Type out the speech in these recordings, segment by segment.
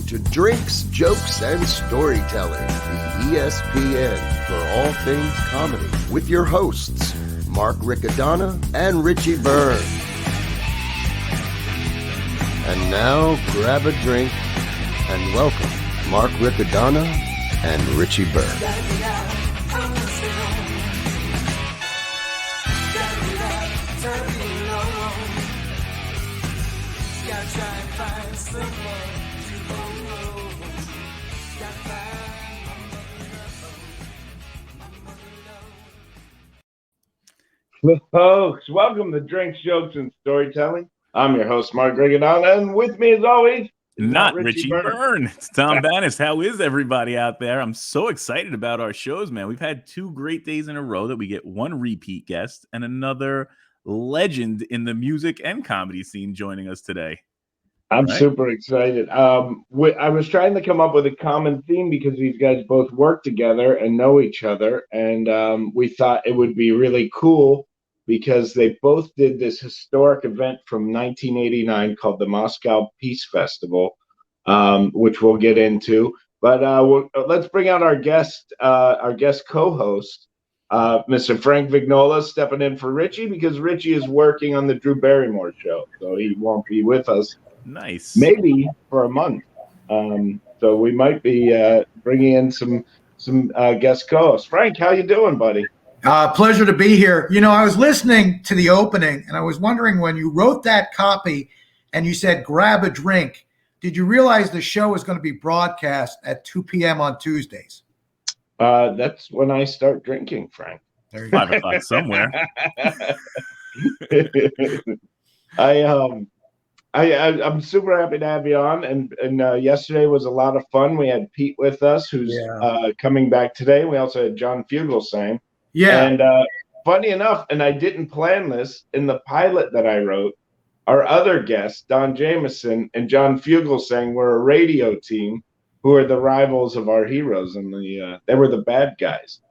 to Drinks, Jokes, and Storytelling, the ESPN for all things comedy, with your hosts, Mark Riccadonna and Richie Byrne. And now, grab a drink and welcome Mark Riccadonna and Richie Byrne. Folks, welcome to Drinks, Jokes, and Storytelling. I'm your host, Mark Riccadonna, and with me, as always, not Richie Byrne. It's Tom Bannis. How is everybody out there? I'm so excited about our shows, man. We've had 2 great days in a row that we get 1 repeat guest and another legend in the music and comedy scene joining us today. I'm super excited. I was trying to come up with a common theme because these guys both work together and know each other, and we thought it would be really cool because they both did this historic event from 1989 called the Moscow Peace Festival, which we'll get into. But let's bring out our guest co-host, Mr. Frank Vignola, stepping in for Richie because Richie is working on the Drew Barrymore show, so he won't be with us. Nice. Maybe for a month. So we might be bringing in some guest co-hosts. Frank, how you doing, buddy? Pleasure to be here. You know, I was listening to the opening, and I was wondering when you wrote that copy and you said, grab a drink, did you realize the show is going to be broadcast at 2 p.m. on Tuesdays? That's when I start drinking, Frank. There you go. 5 o'clock somewhere. I'm super happy to have you on, and yesterday was a lot of fun. We had Pete with us, who's coming back today. We also had John Fugelsang. Yeah. And funny enough, and I didn't plan this, in the pilot that I wrote, our other guests, Don Jamieson and John Fugelsang, were a radio team who are the rivals of our heroes, and they were the bad guys.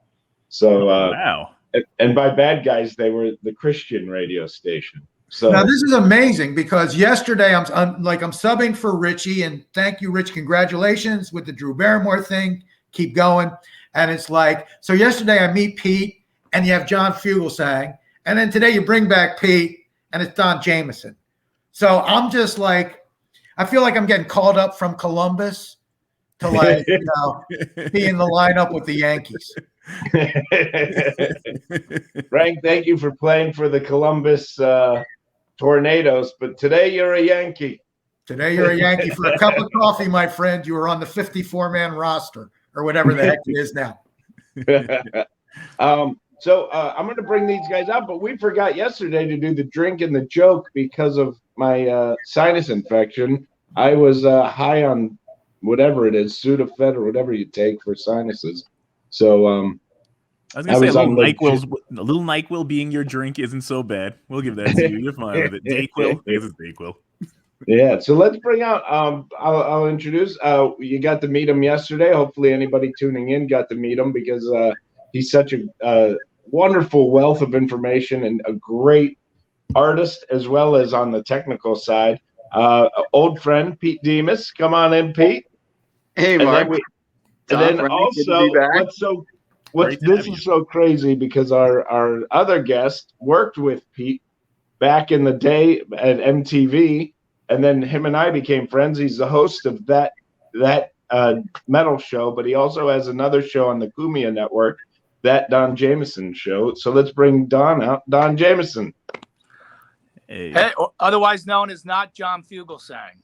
So wow. And by bad guys, they were the Christian radio station. So now this is amazing because yesterday I'm subbing for Richie, and thank you, Rich. Congratulations with the Drew Barrymore thing. Keep going. And it's like, so yesterday I meet Pete and you have John Fugelsang, and then today you bring back Pete and it's Don Jamieson. So I'm just like, I feel like I'm getting called up from Columbus to be in the lineup with the Yankees. Frank, thank you for playing for the Columbus Tornadoes, but today you're a Yankee. Today you're a Yankee. For a cup of coffee, my friend, you were on the 54-man roster or whatever the heck it is now. So I'm going to bring these guys up, but we forgot yesterday to do the drink and the joke because of my sinus infection. I was high on whatever it is, Sudafed or whatever you take for sinuses. So I was going to say a little NyQuil being your drink isn't so bad. We'll give that to you. You're fine with it. Dayquil. This is Dayquil. Yeah, so let's bring out. I'll introduce. You got to meet him yesterday. Hopefully, anybody tuning in got to meet him because he's such a wonderful wealth of information and a great artist as well as on the technical side. Old friend Pete Demas, come on in, Pete. Hey, Mark. And then also, this is so crazy because our other guest worked with Pete back in the day at MTV. And then him and I became friends. He's the host of that metal show, but he also has another show on the Kumia Network, that Don Jamieson show. So let's bring Don out. Don Jamieson. Hey, otherwise known as not John Fugelsang.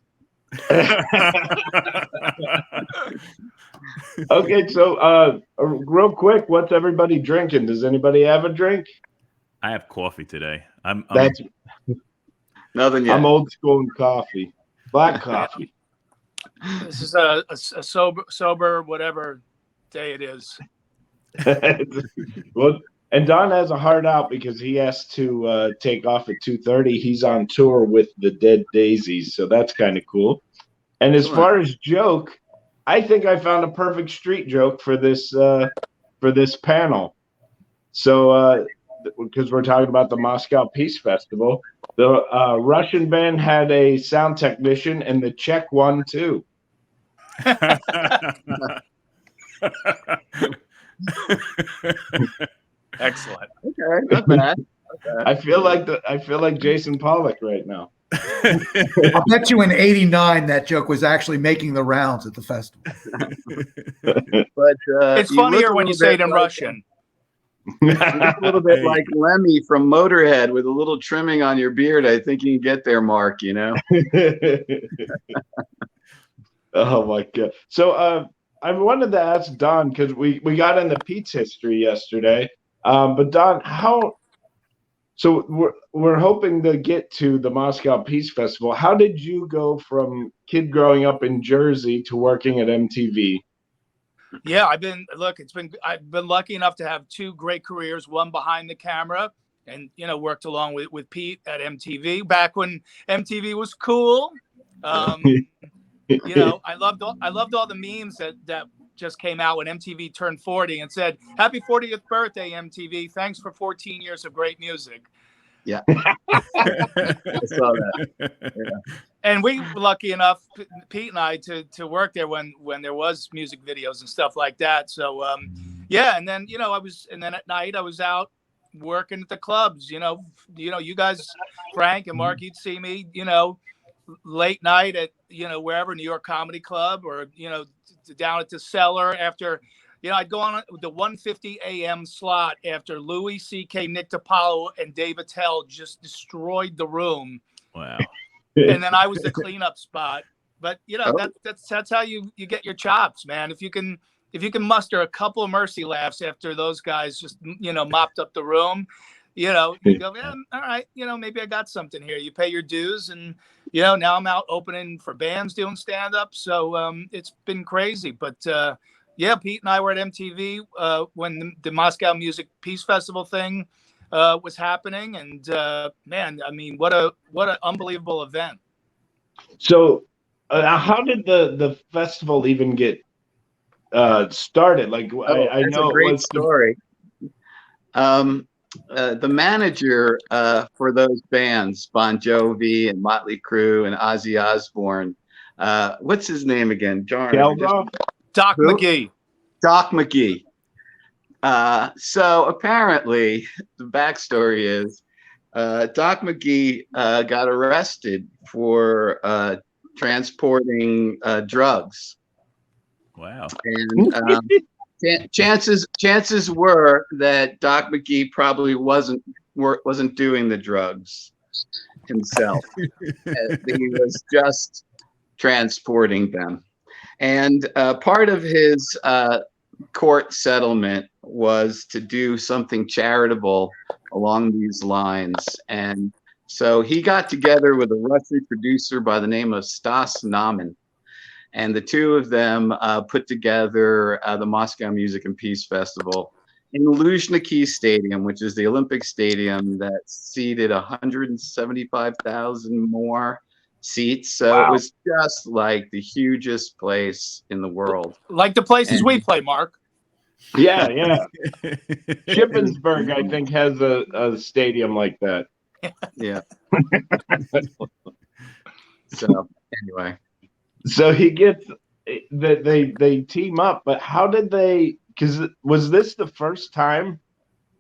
Okay, so real quick, what's everybody drinking? Does anybody have a drink? I have coffee today. Nothing yet. I'm old school in coffee, black coffee. This is a sober whatever day it is. Well, and Don has a heart out because he has to take off at 2:30. He's on tour with the Dead Daisies, so that's kind of cool. And as far as joke, I think I found a perfect street joke for this panel. So because we're talking about the Moscow Peace Festival, the Russian band had a sound technician, and the Czech one too. Excellent. Okay, not bad. I feel like Jason Pollock right now. I'll bet you in '89 that joke was actually making the rounds at the festival. But It's you look funnier a when you little say bit it in like- Russian. You look a little bit Hey. like Lemmy from Motorhead with a little trimming on your beard. I think you can get there, Mark. You know. Oh my god! So I wanted to ask Don, because we got into Pete's history yesterday. But Don, how? So we're hoping to get to the Moscow Peace Festival. How did you go from kid growing up in Jersey to working at MTV? Yeah, I've been lucky enough to have two great careers, one behind the camera and, worked along with Pete at MTV back when MTV was cool. I loved all the memes that just came out when MTV turned 40 and said, "Happy 40th birthday, MTV. Thanks for 14 years of great music." Yeah. I saw that. Yeah. And we were lucky enough, Pete and I, to work there when there was music videos and stuff like that. So yeah, and then at night I was out working at the clubs. You guys, Frank and Mark, you'd see me, late night at wherever, New York Comedy Club, or down at the Cellar after. I'd go on the 1:50 a.m. slot after Louis C.K., Nick DiPaolo, and Dave Attell just destroyed the room. Wow. And then I was the cleanup spot. But that's how you get your chops, man. If you can muster a couple of mercy laughs after those guys just mopped up the room, you go, yeah, all right, maybe I got something here. You pay your dues, and now I'm out opening for bands, doing stand up. So it's been crazy, but yeah, Pete and I were at MTV when the Moscow Music Peace Festival thing was happening, and man, I mean, what an unbelievable event. So how did the festival even get started? Like, I That's know a great it was story. The manager for those bands, Bon Jovi and Motley Crue and Ozzy Osborne, what's his name again? Doc Who? McGee. Doc McGee. So apparently, the backstory is Doc McGee got arrested for transporting drugs. Wow. And chances were that Doc McGee probably wasn't doing the drugs himself. He was just transporting them. And part of his court settlement was to do something charitable along these lines. And so he got together with a Russian producer by the name of Scenes.SOme. And the two of them put together the Moscow Music and Peace Festival in Luzhniki Stadium, which is the Olympic Stadium that seated 175,000 more seats. So Wow. It was just like the hugest place in the world. Like the places we play, Mark. Yeah. Shippensburg, I think, has a stadium like that. Yeah. So anyway. So he gets that they team up, but how did they? Because was this the first time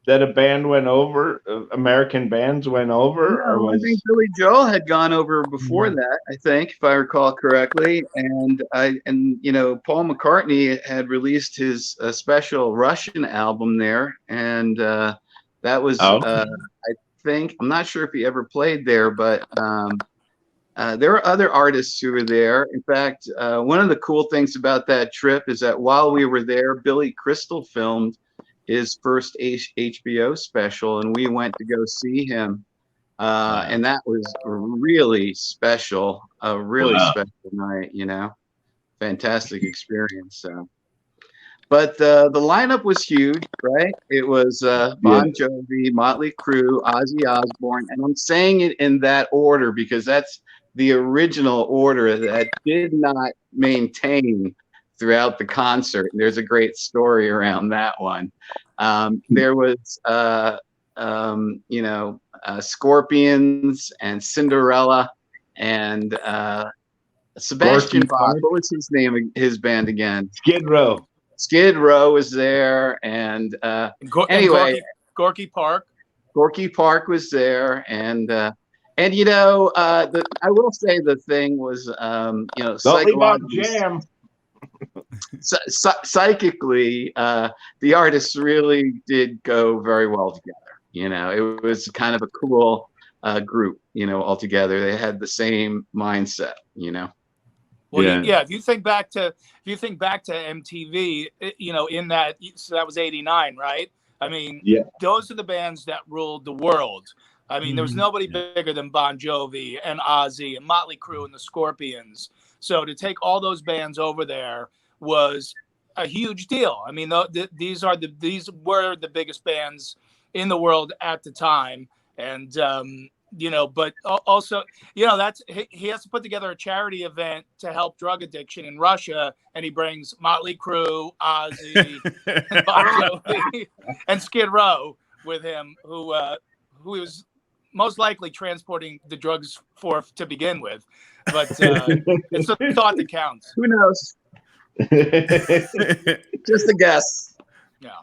that a band went over? American bands went over, or was? I think Billy Joel had gone over before that. I think, if I recall correctly, and Paul McCartney had released his special Russian album there, and that was I think, I'm not sure if he ever played there, but. There were other artists who were there. In fact, one of the cool things about that trip is that while we were there, Billy Crystal filmed his first HBO special, and we went to go see him. And that was really special, a really special night, fantastic experience. So. But the lineup was huge, right? It was Bon Jovi, Motley Crue, Ozzy Osborne, and I'm saying it in that order because that's the original order that did not maintain throughout the concert. And there's a great story around that one. There was, Scorpions and Cinderella and Sebastian Gorky Bach. Park. What was his name? His band again? Skid Row. Skid Row was there, and anyway, Gorky Park. Gorky Park was there, and you know, I will say the thing was, you know, Don't leave out Jam. psychically, the artists really did go very well together. You know, it was kind of a cool group. You know, altogether, they had the same mindset. You know. Well, yeah. If you think back to MTV, you know, in that, so that was '89, right? I mean, those are the bands that ruled the world. I mean, there was nobody bigger than Bon Jovi and Ozzy and Motley Crue and the Scorpions. So to take all those bands over there was a huge deal. I mean, these were the biggest bands in the world at the time, and you know, but also, you know, he has to put together a charity event to help drug addiction in Russia, and he brings Motley Crue, Ozzy, and Bon Jovi, and Skid Row with him, who was most likely transporting the drugs to begin with. But it's the thought that counts. Who knows? Just a guess. Yeah.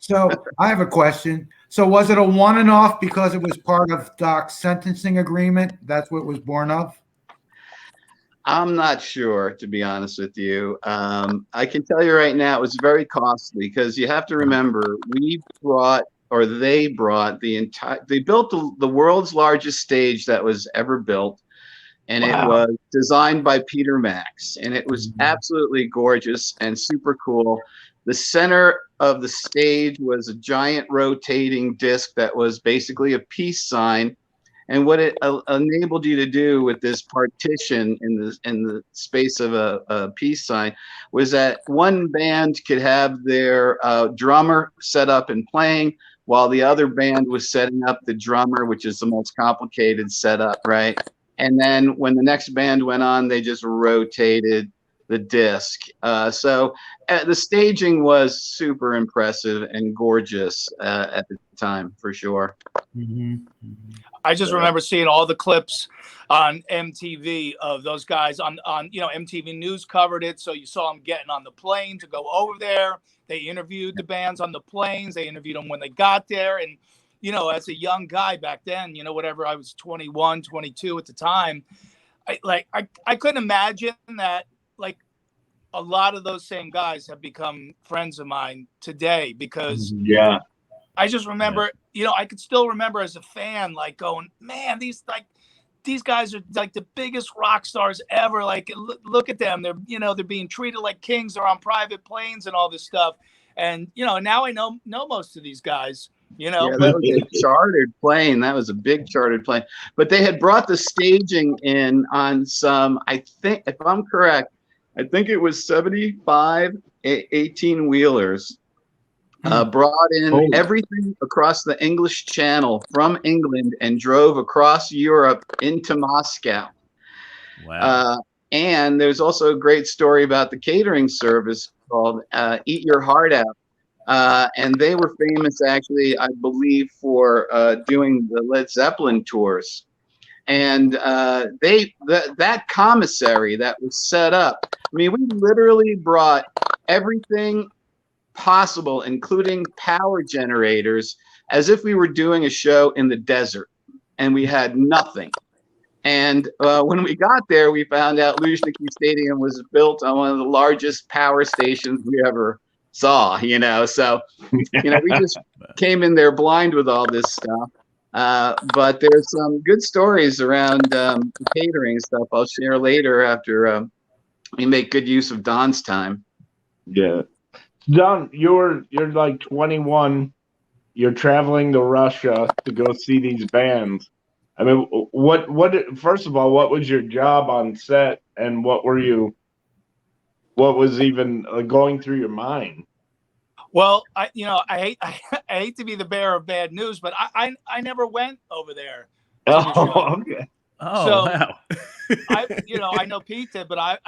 So I have a question. So was it a one and off because it was part of Doc's sentencing agreement? That's what it was born of? I'm not sure, to be honest with you. I can tell you right now, it was very costly because you have to remember, they built the world's largest stage that was ever built. And It was designed by Peter Max, and it was absolutely gorgeous and super cool. The center of the stage was a giant rotating disc that was basically a peace sign. And what it enabled you to do with this partition in the space of a peace sign was that one band could have their drummer set up and playing, while the other band was setting up the drummer, which is the most complicated setup, right? And then when the next band went on, they just rotated the disc. So the staging was super impressive and gorgeous at the time, for sure. I just remember seeing all the clips on MTV of those guys on you know, MTV News covered it. So you saw them getting on the plane to go over there. They interviewed the bands on the planes. They interviewed them when they got there. And, you know, as a young guy back then, you know, whatever, I was 21, 22 at the time. I couldn't imagine that, like, a lot of those same guys have become friends of mine today, because I just remember, you know, I could still remember as a fan, like, going, man, these guys are like the biggest rock stars ever. Like, look at them. They're, you know, they're being treated like kings. They're on private planes and all this stuff. And, you know, now I know most of these guys, you know. Yeah, that was a chartered plane. That was a big chartered plane. But they had brought the staging in on some, I think, if I'm correct, I think it was 75 18-wheelers. Brought in everything across the English Channel from England and drove across Europe into Moscow. Wow. And there's also a great story about the catering service called Eat Your Heart Out. And they were famous, actually, I believe, for doing the Led Zeppelin tours. And that commissary that was set up, I mean, we literally brought everything possible, including power generators, as if we were doing a show in the desert, and we had nothing. And when we got there, we found out Luzhniki Stadium was built on one of the largest power stations we ever saw, you know. So, you know, we just came in there blind with all this stuff. But there's some good stories around the catering stuff I'll share later after we make good use of Don's time. Yeah. Don, you're like 21. You're traveling to Russia to go see these bands. I mean, first of all, what was your job on set, and what was even going through your mind? Well, I hate to be the bearer of bad news, but I never went over there. Okay. Oh, so, wow. I know Pete did, but I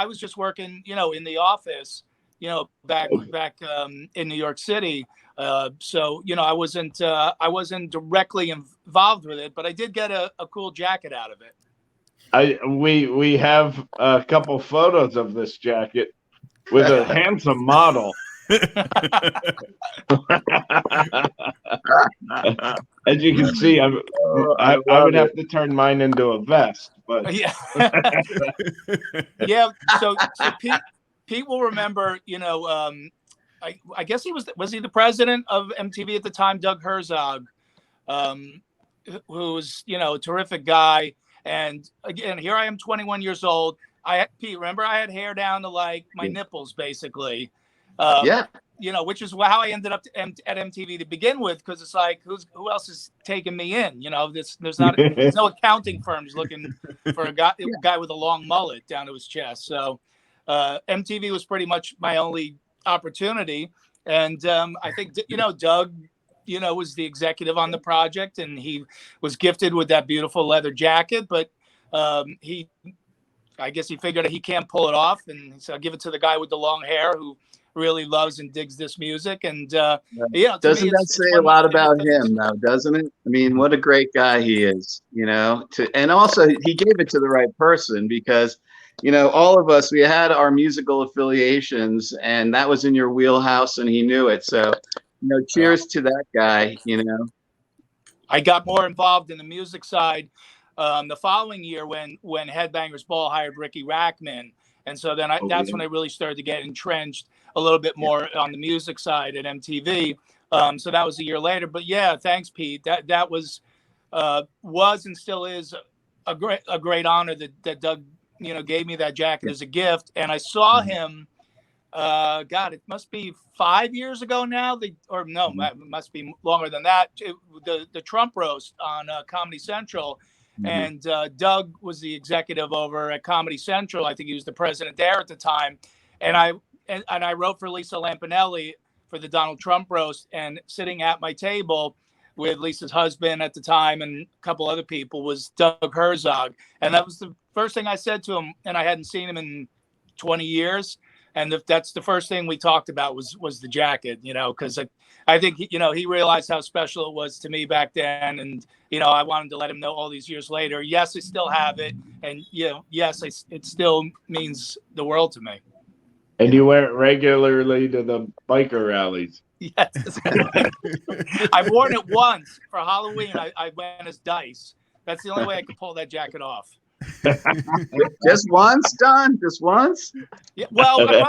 was just working, you know, in the office, you know, back in New York City. So, you know, I wasn't directly involved with it, but I did get a cool jacket out of it. We have a couple photos of this jacket with a handsome model. As you can see, I would have to turn mine into a vest, but Yeah. Yeah. So Pete will remember, I guess was he the president of MTV at the time, Doug Herzog, who was, a terrific guy. And again, here I am, 21 years old. Pete, remember I had hair down to like my nipples, basically. Yeah. Which is how I ended up at MTV to begin with, because it's like, who else is taking me in? There's no accounting firms looking for a guy with a long mullet down to his chest. So MTV was pretty much my only opportunity. And I think, Doug, was the executive on the project, and he was gifted with that beautiful leather jacket. But I guess he figured he can't pull it off, and so I'll give it to the guy with the long hair who really loves and digs this music. And doesn't that say a lot about him, though, doesn't it? I mean, what a great guy he is, and also he gave it to the right person, because all of us, we had our musical affiliations, and that was in your wheelhouse, and he knew it. So cheers to that guy. I got more involved in the music side the following year when Headbangers Ball hired Ricky Rackman. And so then that's when I really started to get entrenched a little bit more on the music side at MTV. So that was a year later. But yeah, thanks, Pete. That was and still is a great honor that Doug gave me that jacket as a gift. And I saw him. God, it must be 5 years ago now. It must be longer than that. The Trump roast on Comedy Central. And Doug was the executive over at Comedy Central. I think he was the president there at the time. And I wrote for Lisa Lampanelli for the Donald Trump roast, and sitting at my table with Lisa's husband at the time and a couple other people was Doug Herzog. And that was the first thing I said to him. And I hadn't seen him in 20 years. And that's the first thing we talked about was the jacket, because I think, he realized how special it was to me back then. And, I wanted to let him know all these years later, yes, I still have it. And, yes, it still means the world to me. And you wear it regularly to the biker rallies. Yes. I've worn it once for Halloween. I went as Dice. That's the only way I could pull that jacket off. Just once, Don? Just once? Yeah. Well, I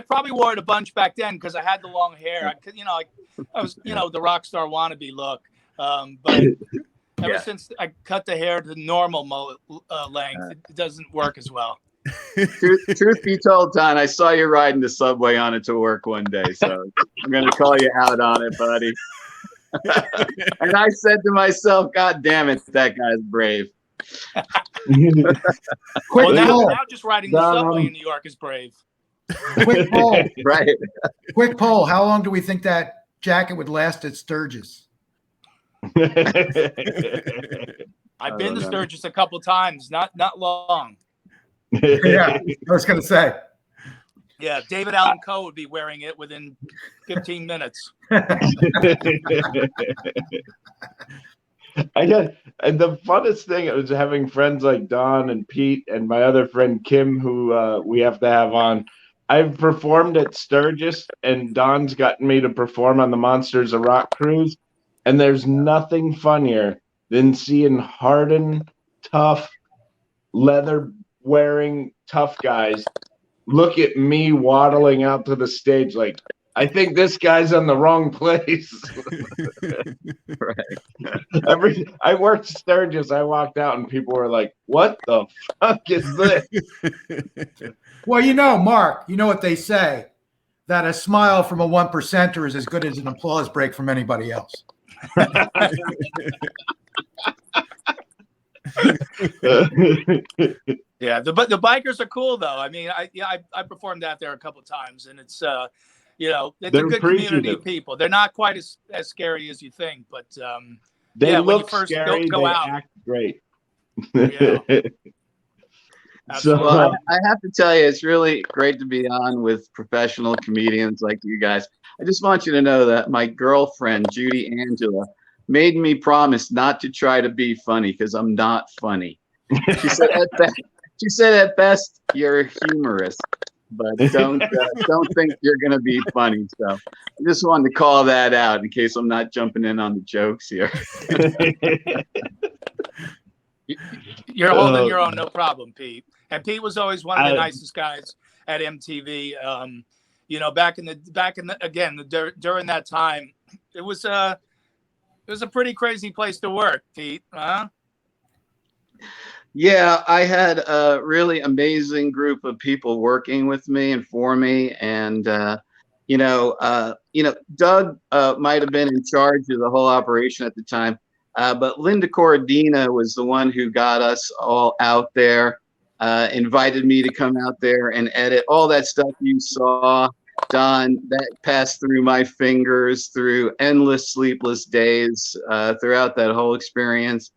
probably wore it a bunch back then because I had the long hair. I was the rock star wannabe look. But ever since I cut the hair to normal mullet length, it doesn't work as well. Truth be told, Don, I saw you riding the subway on it to work one day, so I'm going to call you out on it, buddy. And I said to myself, God damn it, that guy's brave. Now just riding the subway in New York is brave. Quick poll. Right. Quick poll. How long do we think that jacket would last at Sturgis? I've been to Sturgis a couple times. Not long. Yeah, I was going to say. Yeah, David Allen Coe would be wearing it within 15 minutes. And the funnest thing was having friends like Don and Pete and my other friend Kim, who we have to have on. I've performed at Sturgis, and Don's gotten me to perform on the Monsters of Rock cruise. And there's nothing funnier than seeing hardened, tough, leather-wearing tough guys look at me waddling out to the stage like, I think this guy's in the wrong place. Right. I worked Sturgis. I walked out and people were like, what the fuck is this? Well, Mark, you know what they say, that a smile from a 1%er is as good as an applause break from anybody else. Yeah, the bikers are cool though. I mean, I performed out there a couple of times, and it's it's a good community of people. They're not quite as scary as you think, but they when you look first scary. go they out, act great. Yeah. So well, I have to tell you, it's really great to be on with professional comedians like you guys. I just want you to know that my girlfriend, Judy Angela, made me promise not to try to be funny because I'm not funny. She said at best you're humorous, but don't think you're gonna be funny. So I just wanted to call that out in case I'm not jumping in on the jokes here. You're holding your own, no problem, Pete. And Pete was always one of the nicest guys at MTV. Back in the during that time, it was a pretty crazy place to work, Pete. Huh? Yeah, I had a really amazing group of people working with me and for me, and Doug might have been in charge of the whole operation at the time, but Linda Corradina was the one who got us all out there, invited me to come out there and edit all that stuff you saw, Don. That passed through my fingers through endless sleepless days throughout that whole experience.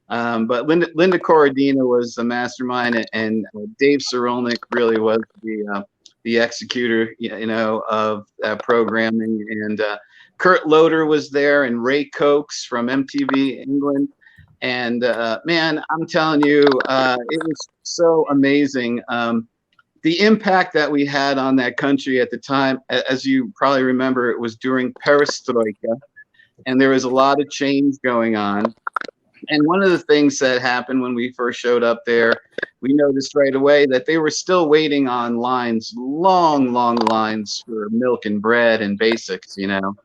But Linda Corradina was the mastermind, and Dave Cerulnik really was the executor, of that programming. And Kurt Loder was there, and Ray Cokes from MTV England. And man, I'm telling you, it was so amazing. The impact that we had on that country at the time, as you probably remember, it was during Perestroika, and there was a lot of change going on. And one of the things that happened when we first showed up there, we noticed right away that they were still waiting on lines, long lines for milk and bread and basics, Wow.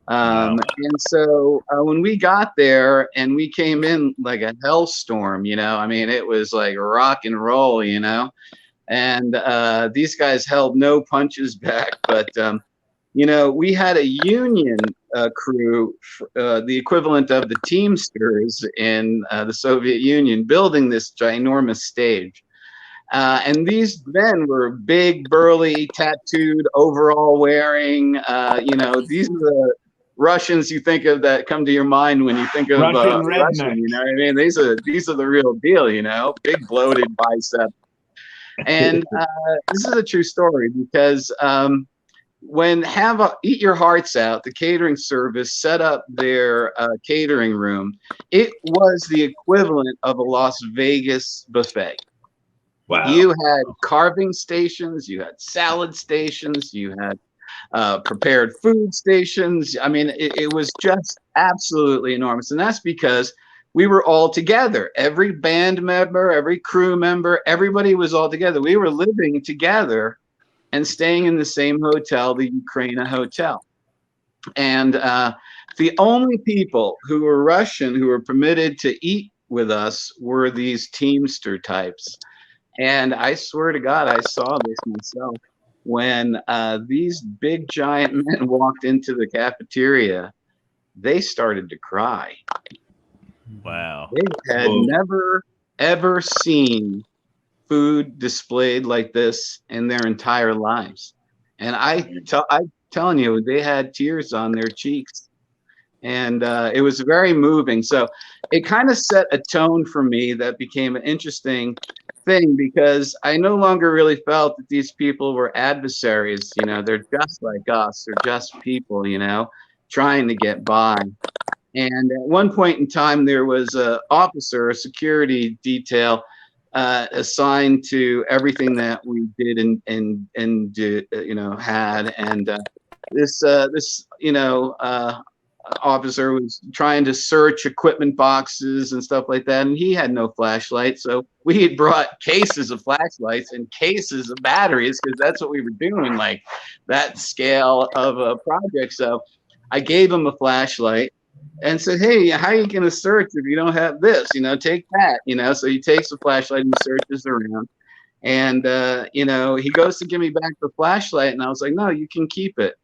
And so when we got there and we came in like a hellstorm, it was like rock and roll, and these guys held no punches back, but we had a union crew, the equivalent of the Teamsters in the Soviet Union, building this ginormous stage. And these men were big, burly, tattooed, overall wearing. These are the Russians you think of that come to your mind when you think of Russian Russian. You know what I mean? These are the real deal. Big bloated bicep. And this is a true story because when Eat Your Hearts Out, the catering service set up their catering room, it was the equivalent of a Las Vegas buffet. Wow. You had carving stations, you had salad stations, you had prepared food stations. I mean, it was just absolutely enormous. And that's because we were all together. Every band member, every crew member, everybody was all together. We were living together and staying in the same hotel, the Ukraina Hotel. And the only people who were Russian who were permitted to eat with us were these Teamster types. And I swear to God, I saw this myself. When these big giant men walked into the cafeteria, they started to cry. Wow. They had never, ever seen food displayed like this in their entire lives. And I'm telling you, they had tears on their cheeks. And it was very moving. So it kind of set a tone for me that became an interesting thing, because I no longer really felt that these people were adversaries. They're just like us. They're just people, trying to get by. And at one point in time, there was a officer, a security detail assigned to everything that we did and had. And this officer was trying to search equipment boxes and stuff like that, and he had no flashlight, so we had brought cases of flashlights and cases of batteries, because that's what we were doing, like that scale of a project. So I gave him a flashlight and said, hey, how are you going to search if you don't have this? Take that. So he takes the flashlight and searches around, and he goes to give me back the flashlight, and I was like, no, you can keep it.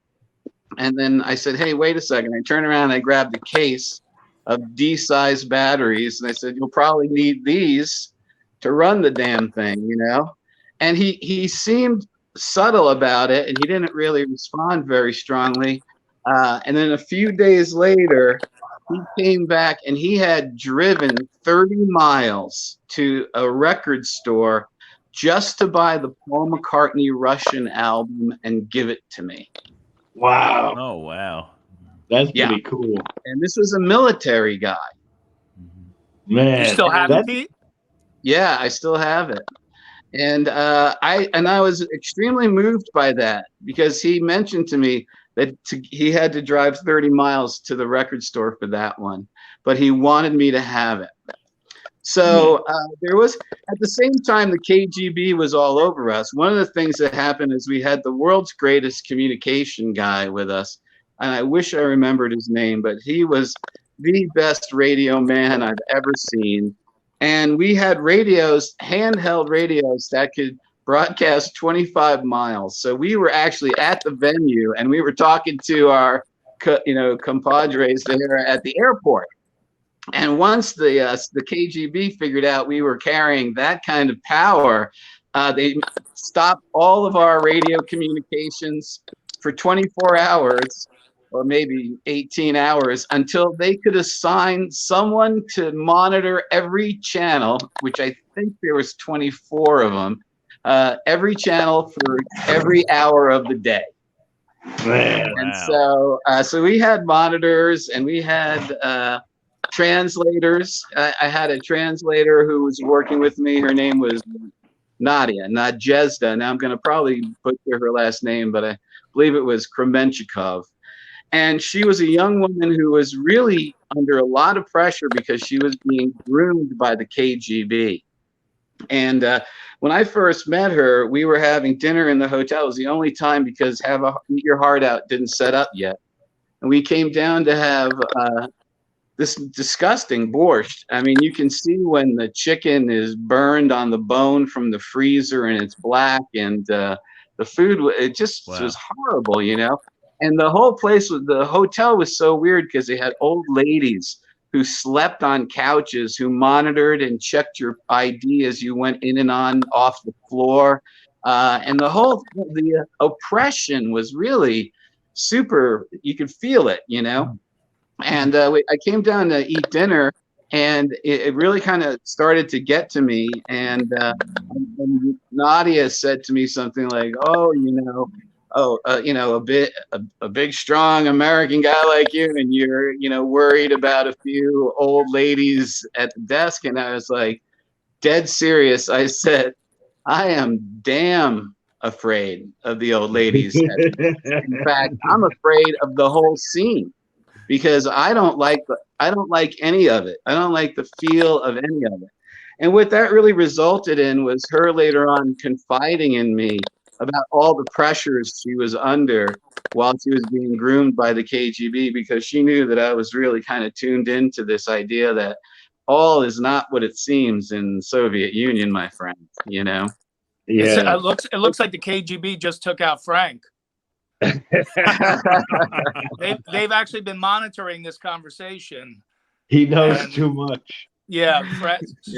And then I said, hey, wait a second. I turned around and I grabbed a case of D-size batteries, and I said, you'll probably need these to run the damn thing, And he seemed subtle about it, and he didn't really respond very strongly. And then a few days later, he came back and he had driven 30 miles to a record store just to buy the Paul McCartney Russian album and give it to me. Wow. Oh, wow. That's pretty cool. And this was a military guy. Man. You still have it, Pete? Yeah, I still have it. And I was extremely moved by that because he mentioned to me that he had to drive 30 miles to the record store for that one, but he wanted me to have it. So there was, at the same time, the KGB was all over us. One of the things that happened is we had the world's greatest communication guy with us, and I wish I remembered his name, but he was the best radio man I've ever seen. And we had radios, handheld radios that could broadcast 25 miles. So we were actually at the venue, and we were talking to our, compadres there at the airport. And once the KGB figured out we were carrying that kind of power, they stopped all of our radio communications for 24 hours, or maybe 18 hours, until they could assign someone to monitor every channel, which I think there was 24 of them, every channel for every hour of the day. Man. And so we had monitors, and we had translators. I had a translator who was working with me. Her name was Nadia, not Jezda. Now I'm going to probably butcher her last name, but I believe it was Kremenchikov. And she was a young woman who was really under a lot of pressure because she was being groomed by the KGB. And when I first met her, we were having dinner in the hotel. It was the only time because Eat Your Heart Out didn't set up yet. And we came down to have this disgusting borscht. I mean, you can see when the chicken is burned on the bone from the freezer and it's black, and the food, it just was horrible, And the whole place, the hotel was so weird because they had old ladies who slept on couches, who monitored and checked your ID as you went in and off the floor. And the oppression was really super, you could feel it, And I came down to eat dinner, and it really kind of started to get to me. And Nadia said to me something like, a big, strong American guy like you, and you're, worried about a few old ladies at the desk. And I was like, dead serious. I said, I am damn afraid of the old ladies. In fact, I'm afraid of the whole scene, because I don't like any of it. I don't like the feel of any of it. And what that really resulted in was her later on confiding in me about all the pressures she was under while she was being groomed by the KGB, because she knew that I was really kind of tuned into this idea that all is not what it seems in the Soviet Union, my friend, Yeah. It looks like the KGB just took out Frank. They've actually been monitoring this conversation. He knows too much. Yeah,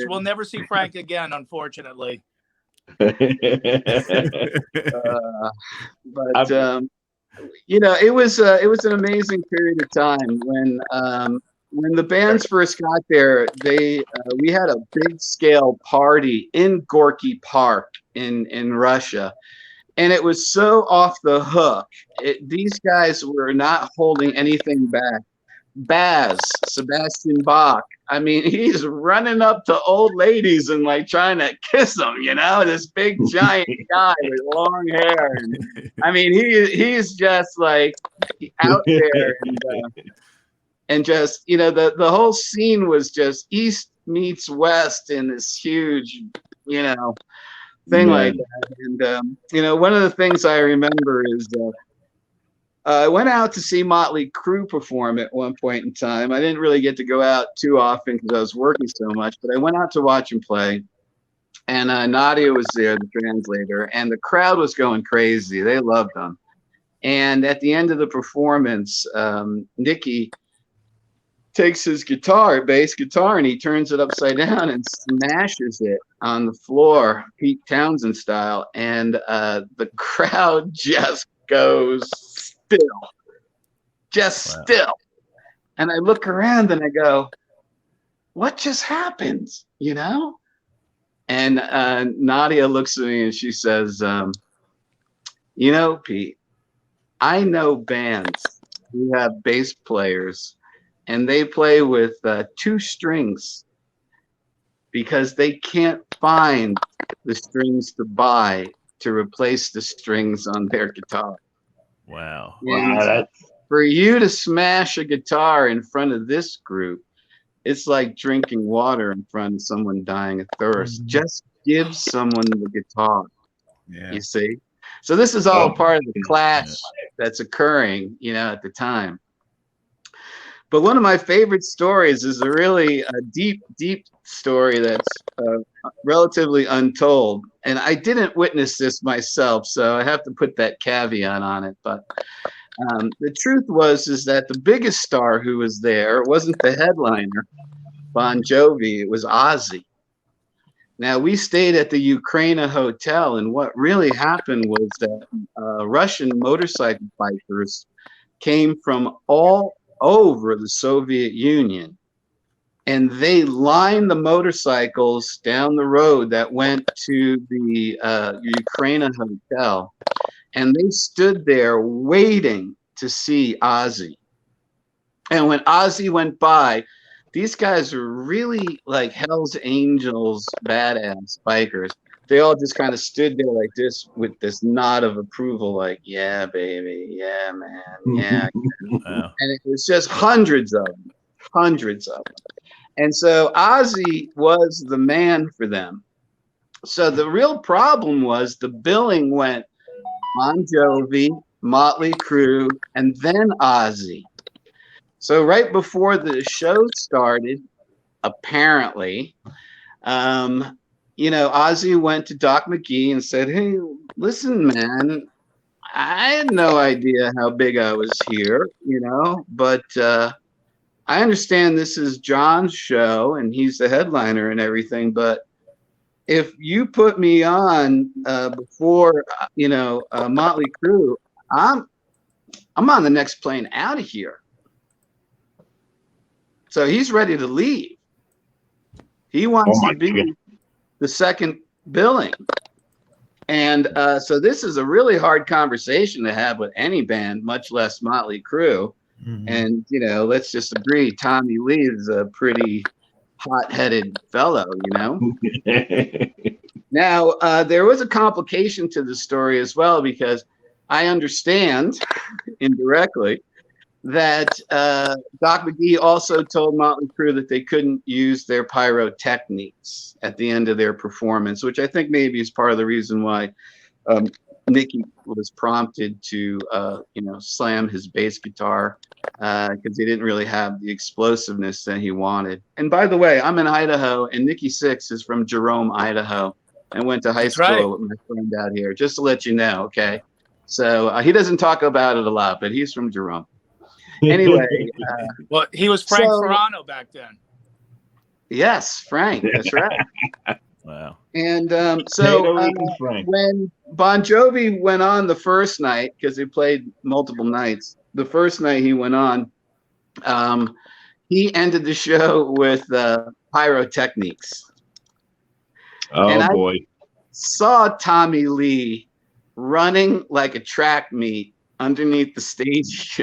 we'll never see Frank again, unfortunately. But it was an amazing period of time when the bands first got there. We had a big scale party in Gorky Park in Russia. And it was so off the hook. These guys were not holding anything back. Baz, Sebastian Bach, I mean, he's running up to old ladies and trying to kiss them, this big giant guy with long hair. And, I mean, he's just out there, and just, the whole scene was just East meets West in this huge, thing like that. And one of the things I remember is I went out to see Motley Crue perform at one point in time. I didn't really get to go out too often because I was working so much, but I went out to watch him play. And Nadia was there, the translator, and the crowd was going crazy. They loved him. And at the end of the performance, Nicky takes his bass guitar, and he turns it upside down and smashes it on the floor, Pete Townsend style. And the crowd just goes still. And I look around and I go, what just happened? And Nadia looks at me and she says, Pete, I know bands who have bass players and they play with 2 strings because they can't find the strings to buy to replace the strings on their guitar. Wow. And for you to smash a guitar in front of this group, it's like drinking water in front of someone dying of thirst. Just give someone the guitar. Yeah. You see? So this is all part of the clash that's occurring, at the time. But one of my favorite stories is a really deep, deep story that's relatively untold. And I didn't witness this myself, so I have to put that caveat on it. But the truth is that the biggest star who was there wasn't the headliner, Bon Jovi, it was Ozzy. Now, we stayed at the Ukraine Hotel, and what really happened was that Russian motorcycle bikers came from all over the Soviet Union, and they lined the motorcycles down the road that went to the Ukraine Hotel, and they stood there waiting to see Ozzy. And when Ozzy went by, these guys were really like Hell's Angels, badass bikers. They all just kind of stood there like this with this nod of approval, like, yeah, baby, yeah, man, yeah. Wow. And it was just hundreds of them. And so Ozzy was the man for them. So the real problem was the billing went Bon Jovi, Motley Crue, and then Ozzy. So right before the show started, apparently, Ozzy went to Doc McGee and said, hey, listen, man, I had no idea how big I was here, but I understand this is John's show and he's the headliner and everything, but if you put me on before, Motley Crue, I'm on the next plane out of here. So he's ready to leave. He wants to be the second billing. And so this is a really hard conversation to have with any band, much less Motley Crue. Mm-hmm. And, let's just agree, Tommy Lee is a pretty hot-headed fellow, Now, there was a complication to the story as well, because I understand indirectly that Doc McGee also told Motley Crue that they couldn't use their pyrotechnics at the end of their performance, which I think maybe is part of the reason why Nicky was prompted to, slam his bass guitar, because he didn't really have the explosiveness that he wanted. And by the way, I'm in Idaho, and Nicky Sixx is from Jerome, Idaho, and went to high school with my friend out here, just to let you know, okay? So he doesn't talk about it a lot, but he's from Jerome. Anyway, well, he was Frank Ferrano back then. Yes, Frank. That's right. Wow. And when Bon Jovi went on the first night, because he played multiple nights, the first night he went on, he ended the show with pyrotechnics. Oh, and boy. I saw Tommy Lee running like a track meet underneath the stage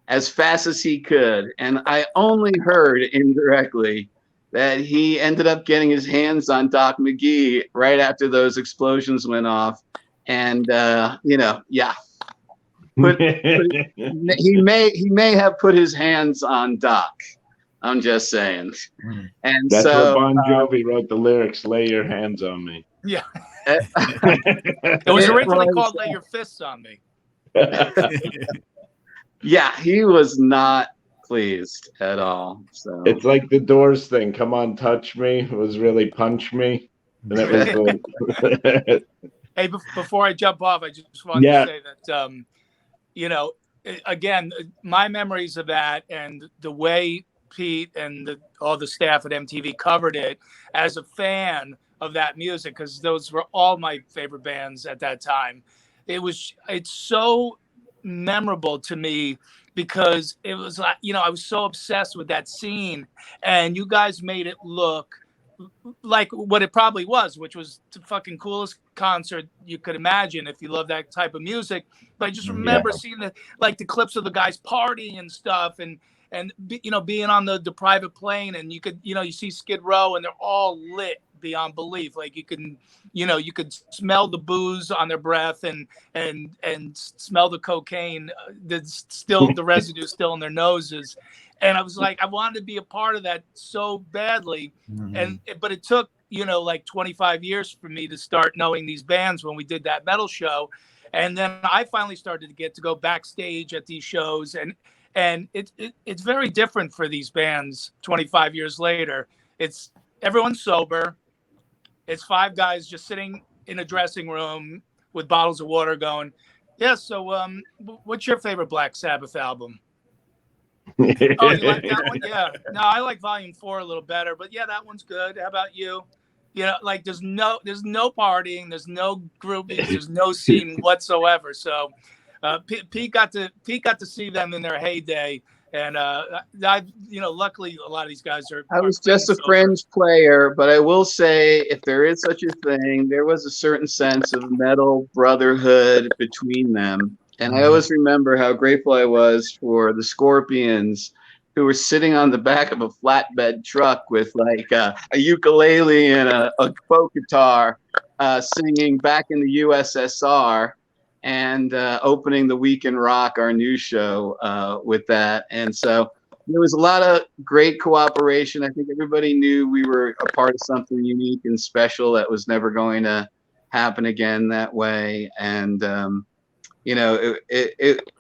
as fast as he could. And I only heard indirectly that he ended up getting his hands on Doc McGee right after those explosions went off. And, he may have put his hands on Doc. I'm just saying. And that's so where Bon Jovi wrote the lyrics, lay your hands on me. Yeah. It was originally called Lay Your Fists on Me. Yeah, he was not pleased at all. So it's like the Doors thing, come on, touch me. It was really punch me. And it was good. Hey, before I jump off, I just wanted to say that, again, my memories of that and the way Pete and all the staff at MTV covered it as a fan of that music, because those were all my favorite bands at that time. It's so memorable to me because it was like, I was so obsessed with that scene, and you guys made it look like what it probably was, which was the fucking coolest concert you could imagine if you love that type of music. But I just remember seeing the clips of the guys partying and stuff, and being on the private plane, and you could, you see Skid Row, and they're all lit beyond belief. Like you could smell the booze on their breath and smell the cocaine that's still the residue still in their noses. And I was like, I wanted to be a part of that so badly. But it took, like 25 years for me to start knowing these bands when we did that metal show. And then I finally started to get to go backstage at these shows, and it's very different for these bands 25 years later. It's everyone's sober. It's 5 guys just sitting in a dressing room with bottles of water going, yeah, so what's your favorite Black Sabbath album? Oh, you like that one? Yeah. No, I like Volume 4 a little better, but yeah, that one's good. How about you? Like there's no partying, there's no groupies, there's no scene whatsoever. So Pete got to see them in their heyday, and luckily a lot of these guys are. I was just a fringe player, but I will say, if there is such a thing, there was a certain sense of metal brotherhood between them. And I always remember how grateful I was for the Scorpions, who were sitting on the back of a flatbed truck with like a ukulele and a folk guitar, singing Back in the USSR, and opening the Week in Rock, our news show, with that. And so there was a lot of great cooperation. I think everybody knew we were a part of something unique and special that was never going to happen again that way. And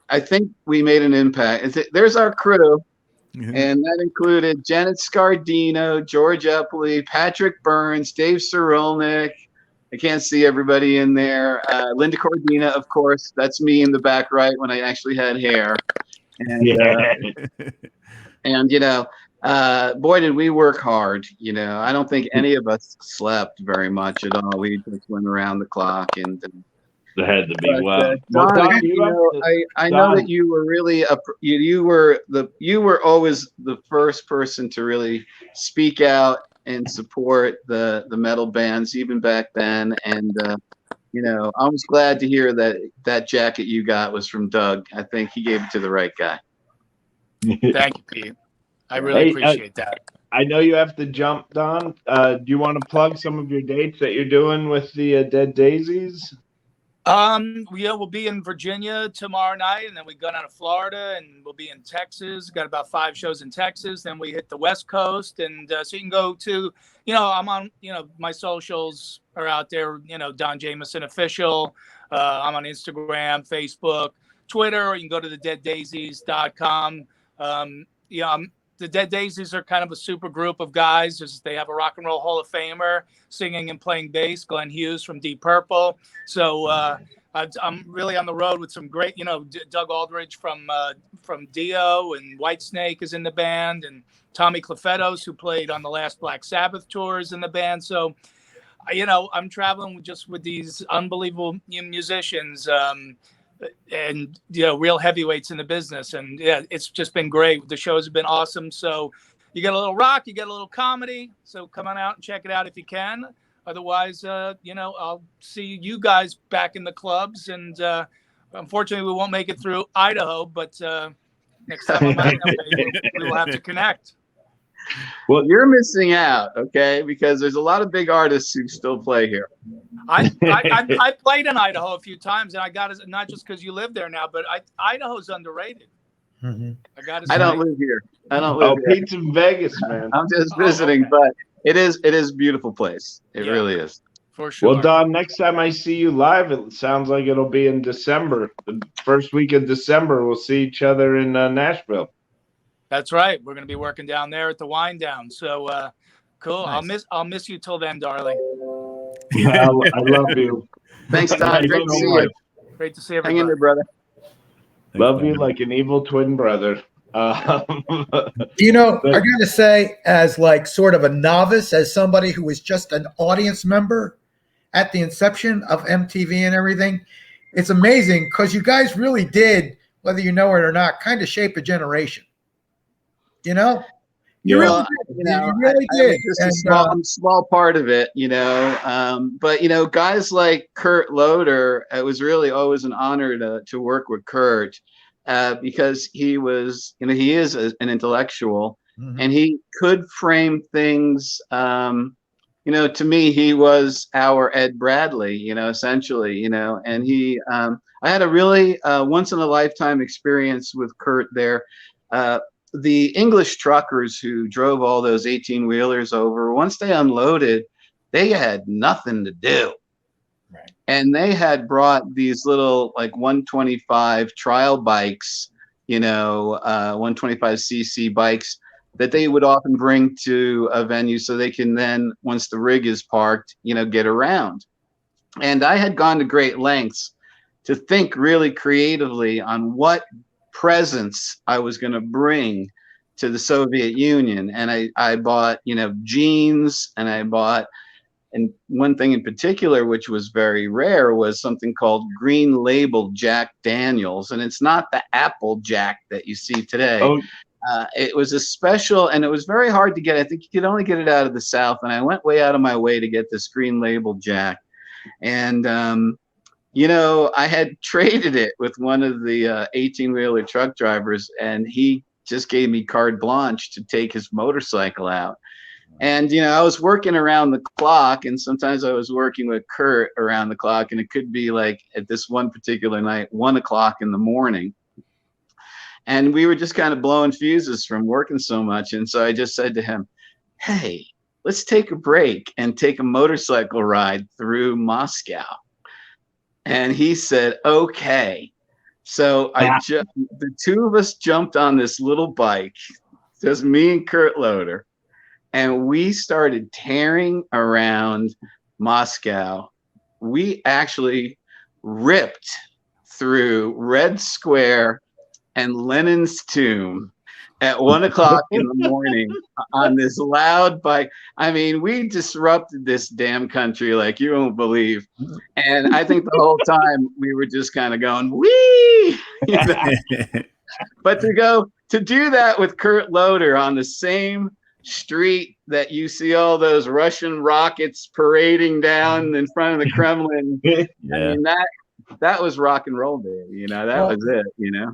I think we made an impact. There's our crew, and that included Janet Scardino, George Epley, Patrick Burns, Dave Cyrilnik. I can't see everybody in there. Linda Cordina, of course. That's me in the back right when I actually had hair. And boy, did we work hard. I don't think any of us slept very much at all. We just went around the clock and. There had to be Don, I know that you were really you were always the first person to really speak out and support the metal bands even back then, and I was glad to hear that jacket you got was from Doug. I think he gave it to the right guy. Thank you, Pete. I really appreciate that. I know you have to jump, Don. Do you want to plug some of your dates that you're doing with the Dead Daisies? We'll be in Virginia tomorrow night, and then we go down to Florida, and we'll be in Texas. Got about 5 shows in Texas. Then we hit the West Coast, and so you can go to, I'm on, my socials are out there. Don Jamieson official. I'm on Instagram, Facebook, Twitter, or you can go to thedeaddaisies.com. The Dead Daisies are kind of a super group of guys. They have a Rock and Roll Hall of Famer singing and playing bass, Glenn Hughes from Deep Purple. So I'm really on the road with some great, Doug Aldridge from Dio, and Whitesnake is in the band, and Tommy Clufetos, who played on the last Black Sabbath tour, is in the band. So, I'm traveling just with these unbelievable musicians. And real heavyweights in the business, and yeah, it's just been great. The shows have been awesome. So you get a little rock, you get a little comedy, so come on out and check it out if you can. Otherwise, I'll see you guys back in the clubs, and unfortunately we won't make it through Idaho, but next time I'm out we will have to connect. Well, you're missing out, okay? Because there's a lot of big artists who still play here. I played in Idaho a few times, and I got it not just because you live there now, but Idaho's underrated. I don't live here. I don't live here. Pete's in Vegas, man. I'm just visiting, but it is a beautiful place. It really is. For sure. Well, Don, next time I see you live, it sounds like it'll be in December. The first week of December, we'll see each other in Nashville. That's right. We're going to be working down there at the Wind Down. So cool. Nice. I'll miss you till then, darling. Yeah, I love you. Thanks, Don. Great to see you. Great to see everybody. Hang in there, brother. Love you like an evil twin brother. I gotta say, as like sort of a novice, as somebody who was just an audience member at the inception of MTV and everything, it's amazing because you guys really did, whether you know it or not, kind of shape a generation. You really did. Just a small part of it, but guys like Kurt Loder, it was really always an honor to work with Kurt. because he was, he is an intellectual, Mhm. and he could frame things. To me, he was our Ed Bradley, essentially, and I had a really once in a lifetime experience with Kurt there. The English truckers who drove all those 18 wheelers over, once they unloaded, they had nothing to do. Right. And they had brought these little like 125 trial bikes, 125cc bikes that they would often bring to a venue so they can then, once the rig is parked, get around. And I had gone to great lengths to think really creatively on what presence I was going to bring to the Soviet Union. And I bought, jeans, and I bought, and one thing in particular, which was very rare, was something called Green Label Jack Daniels. And it's not the Apple Jack that you see today. Oh. It was a special, and it was very hard to get. I think you could only get it out of the South. And I went way out of my way to get this Green Label Jack. And, I had traded it with one of the 18-wheeler truck drivers, and he just gave me carte blanche to take his motorcycle out. And, I was working around the clock, and sometimes I was working with Kurt around the clock, and it could be like at this one particular night, 1 o'clock in the morning. And we were just kind of blowing fuses from working so much. And so I just said to him, hey, let's take a break and take a motorcycle ride through Moscow. And he said, okay. So the two of us jumped on this little bike, just me and Kurt Loder, and we started tearing around Moscow. We actually ripped through Red Square and Lenin's tomb at 1 o'clock in the morning on this loud bike. I mean, we disrupted this damn country like you won't believe. And I think the whole time we were just kind of going, wee! But to do that with Kurt Loder on the same street that you see all those Russian rockets parading down in front of the Kremlin, I mean, that was rock and roll, baby. That was it,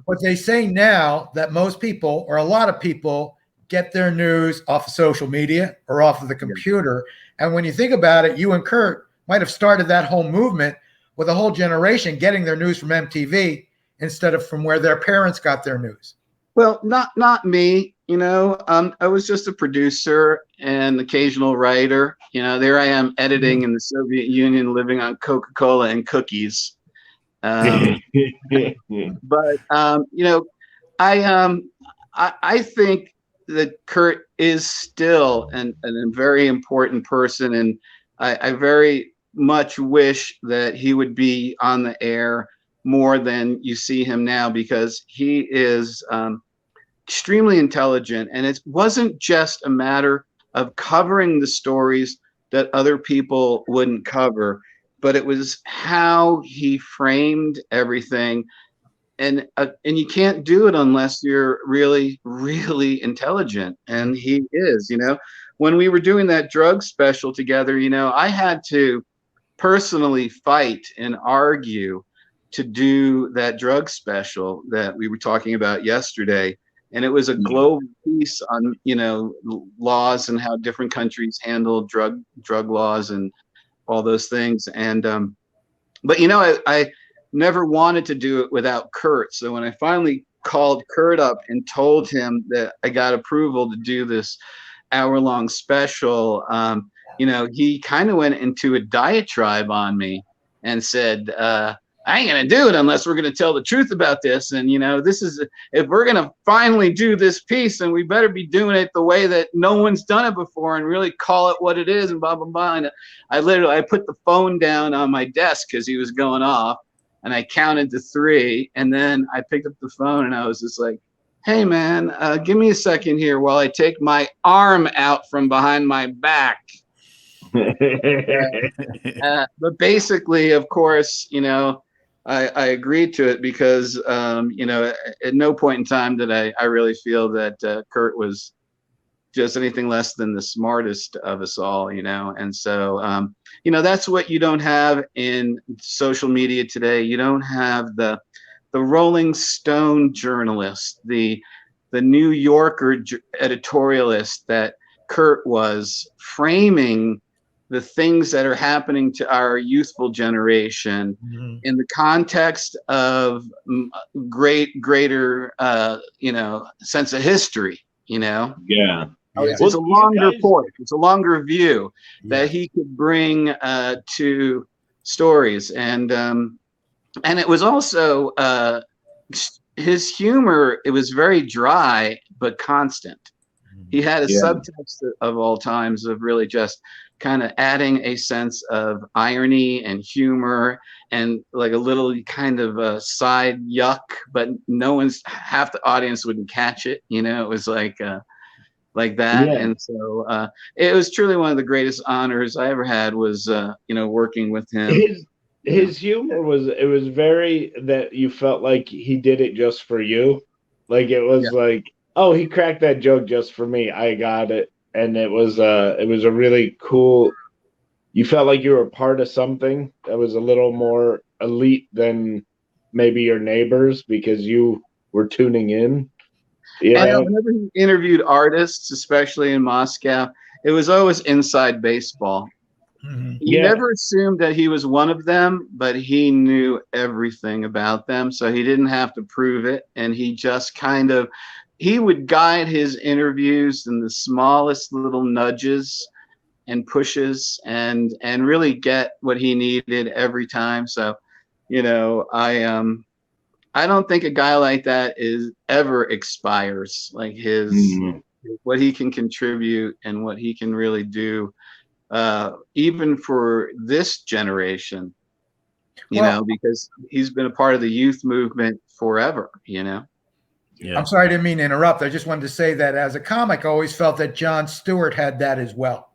But they say now that most people, or a lot of people, get their news off of social media or off of the computer. And when you think about it, you and Kurt might have started that whole movement with a whole generation getting their news from MTV instead of from where their parents got their news. Well, not me. I was just a producer and occasional writer. There I am editing in the Soviet Union, living on Coca-Cola and cookies. But I think that Kurt is still a very important person, and I very much wish that he would be on the air more than you see him now, because he is extremely intelligent, and it wasn't just a matter of covering the stories that other people wouldn't cover, but it was how he framed everything. And you can't do it unless you're really, really intelligent. And he is, when we were doing that drug special together, I had to personally fight and argue to do that drug special that we were talking about yesterday. And it was a global piece on, laws and how different countries handle drug laws and all those things. And, but I never wanted to do it without Kurt. So when I finally called Kurt up and told him that I got approval to do this hour-long special, he kind of went into a diatribe on me and said, I ain't gonna do it unless we're gonna tell the truth about this. And this is, if we're gonna finally do this piece, then we better be doing it the way that no one's done it before and really call it what it is and blah blah blah. And I put the phone down on my desk because he was going off, and I counted to 3, and then I picked up the phone and I was just like, hey man, give me a second here while I take my arm out from behind my back. But basically, of course, I agreed to it because, at no point in time did I really feel that Kurt was just anything less than the smartest of us all, And so, that's what you don't have in social media today. You don't have the Rolling Stone journalist, the New Yorker editorialist that Kurt was, framing the things that are happening to our youthful generation in the context of greater sense of history, Yeah. It's a longer point. It's a longer view that he could bring to stories, and it was also his humor. It was very dry but constant. He had a subtext of all times of really just kind of adding a sense of irony and humor and like a little kind of a side yuck, but half the audience wouldn't catch it. It was like that. Yeah. And so it was truly one of the greatest honors I ever had was, working with him. His humor was very that you felt like he did it just for you. Like it was like, oh, he cracked that joke just for me. I got it. And it was a really cool, you felt like you were part of something that was a little more elite than maybe your neighbors because you were tuning in. And whenever he interviewed artists, especially in Moscow, it was always inside baseball. You never assumed that he was one of them, but he knew everything about them, so he didn't have to prove it. And he just he would guide his interviews in the smallest little nudges and pushes and really get what he needed every time. So, I don't think a guy like that ever expires. Like what he can contribute and what he can really do, even for this generation, because he's been a part of the youth movement forever, Yeah. I'm sorry, I didn't mean to interrupt. I just wanted to say that as a comic, I always felt that Jon Stewart had that as well.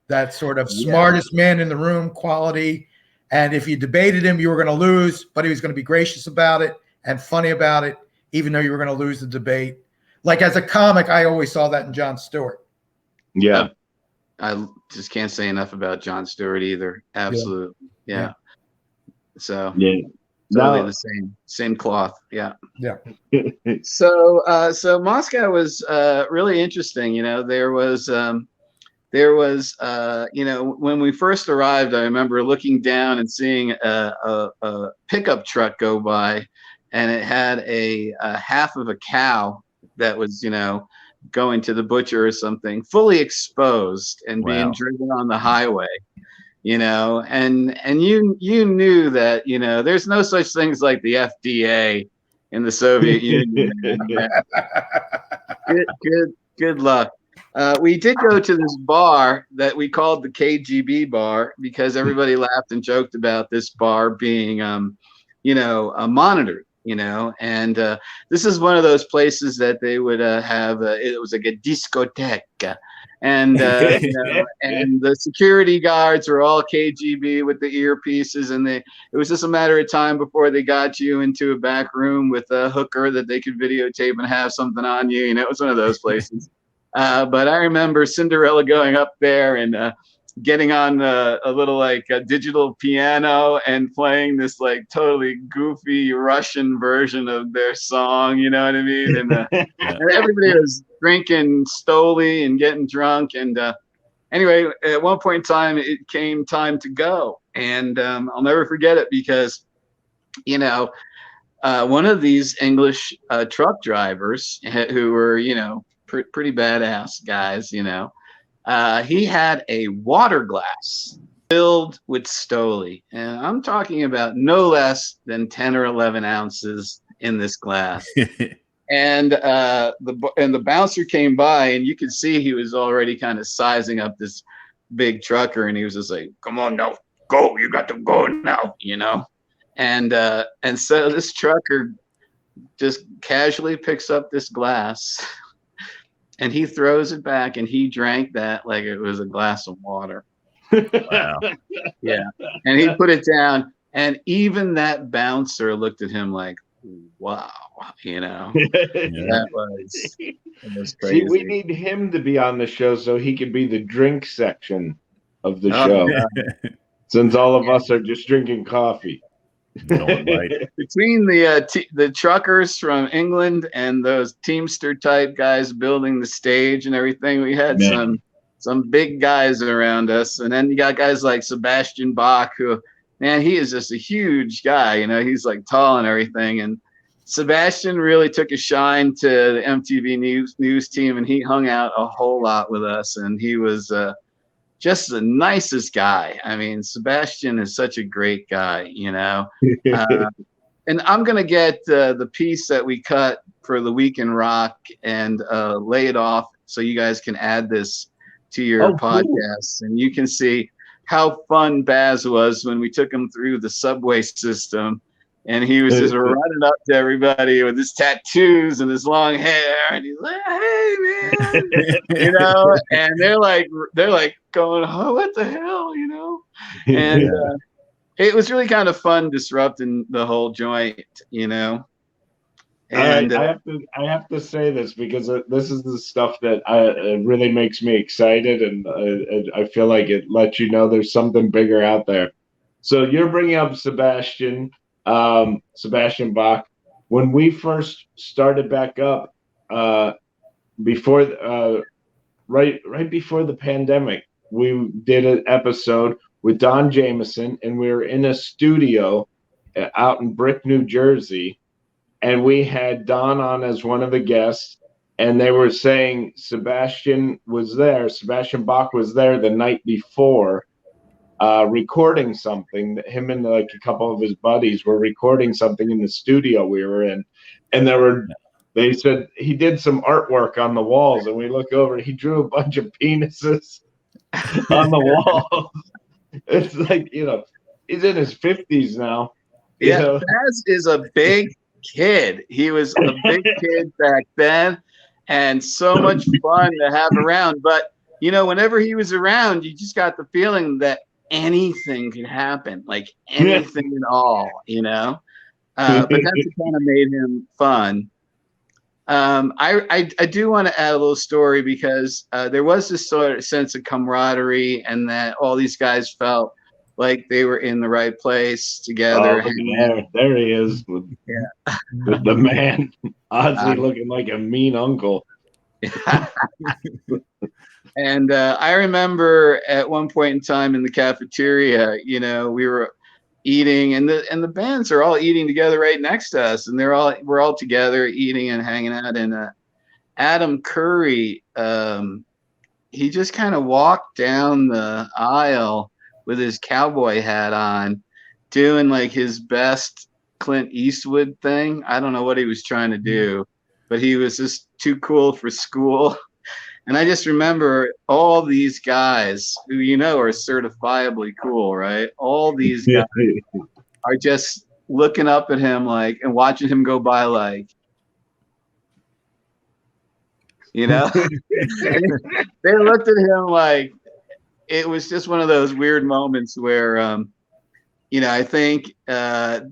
That sort of smartest man in the room quality. And if you debated him, you were going to lose, but he was going to be gracious about it and funny about it, even though you were going to lose the debate. Like as a comic, I always saw that in Jon Stewart. Yeah. I just can't say enough about Jon Stewart either. Absolutely. Yeah. So totally the same cloth. Yeah. Yeah. So Moscow was really interesting. There was when we first arrived, I remember looking down and seeing a pickup truck go by, and it had a half of a cow that was, going to the butcher or something, fully exposed and being driven on the highway, and you knew that, there's no such things like the FDA in the Soviet Union. Good luck. We did go to this bar that we called the KGB bar because everybody laughed and joked about this bar being, monitored, and this is one of those places that they would have, it was like a discotheque. And, and the security guards were all KGB with the earpieces, and it was just a matter of time before they got you into a back room with a hooker that they could videotape and have something on you. It was one of those places. But I remember Cinderella going up there and getting on a little like a digital piano and playing this like totally goofy Russian version of their song, you know what I mean? And, and everybody was drinking stoli and getting drunk. And anyway, at one point in time, it came time to go. And I'll never forget it because, one of these English truck drivers who were, pretty badass guys, he had a water glass filled with stoli, and I'm talking about no less than 10 or 11 ounces in this glass. And the bouncer came by, and you could see he was already kind of sizing up this big trucker, and he was just like, "Come on now, go! You got to go now," And so this trucker just casually picks up this glass. And he throws it back, and he drank that like it was a glass of water. Wow. Yeah. And he put it down, and even that bouncer looked at him like, wow, That was crazy. See, we need him to be on the show so he could be the drink section of the show. Since all of us are just drinking coffee. Going right. Between the truckers from England and those Teamster type guys building the stage and everything, we had some big guys around us. And then you got guys like Sebastian Bach, who, man, he is just a huge guy. You know, he's like tall and everything. And Sebastian really took a shine to the MTV news team, and he hung out a whole lot with us. And he was just the nicest guy. I mean, Sebastian is such a great guy, you know. And I'm going to get the piece that we cut for the Week in Rock and lay it off so you guys can add this to your podcast. Cool. And you can see how fun Baz was when we took him through the subway system. And he was just running up to everybody with his tattoos and his long hair. And he's like, hey, man, you know, and they're like going, oh, what the hell, you know? And it was really kind of fun disrupting the whole joint, you know. And I have to say this because this is the stuff that it really makes me excited, and I feel like it lets you know there's something bigger out there. So you're bringing up Sebastian Bach. When we first started back up, before right before the pandemic, we did an episode with Don Jamieson, and we were in a studio out in Brick, New Jersey, and we had Don on as one of the guests, and they were saying Sebastian Bach was there the night before, recording something. Him and like a couple of his buddies were recording something in the studio we were in, and they said he did some artwork on the walls, and we look over, he drew a bunch of penises on the walls. It's like, you know, he's in his 50s now. Yeah, Baz is a big kid. He was a big kid back then, and so much fun to have around. But, you know, whenever he was around, you just got the feeling that anything could happen, like anything at all, you know. But that's what kind of made him fun. I do want to add a little story because there was this sort of sense of camaraderie, and that all these guys felt like they were in the right place together. There he is with the man, Ozzy looking like a mean uncle. And I remember at one point in time in the cafeteria, you know, we were eating, and the bands are all eating together right next to us, and we're all together eating and hanging out. And Adam Curry, he just kind of walked down the aisle with his cowboy hat on, doing like his best Clint Eastwood thing. I don't know what he was trying to do, but he was just too cool for school. And I just remember all these guys who, you know, are certifiably cool, right? All these guys are just looking up at him like, and watching him go by like, you know, they looked at him like it was just one of those weird moments where, you know, I think the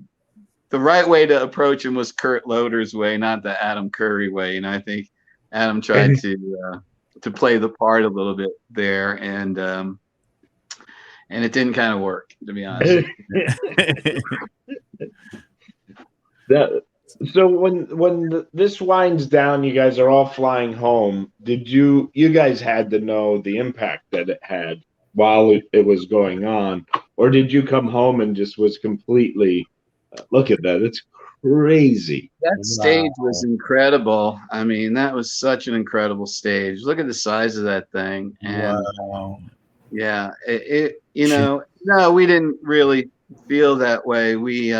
right way to approach him was Kurt Loder's way, not the Adam Curry way. You know, I think Adam tried to play the part a little bit there, and it didn't kind of work, to be honest. So when this winds down, you guys are all flying home. Did you guys had to know the impact that it had while it was going on, or did you come home and just was completely look at that? It's crazy. That stage was incredible. I mean, that was such an incredible stage. Look at the size of that thing. And yeah, it you know, no, we didn't really feel that way. We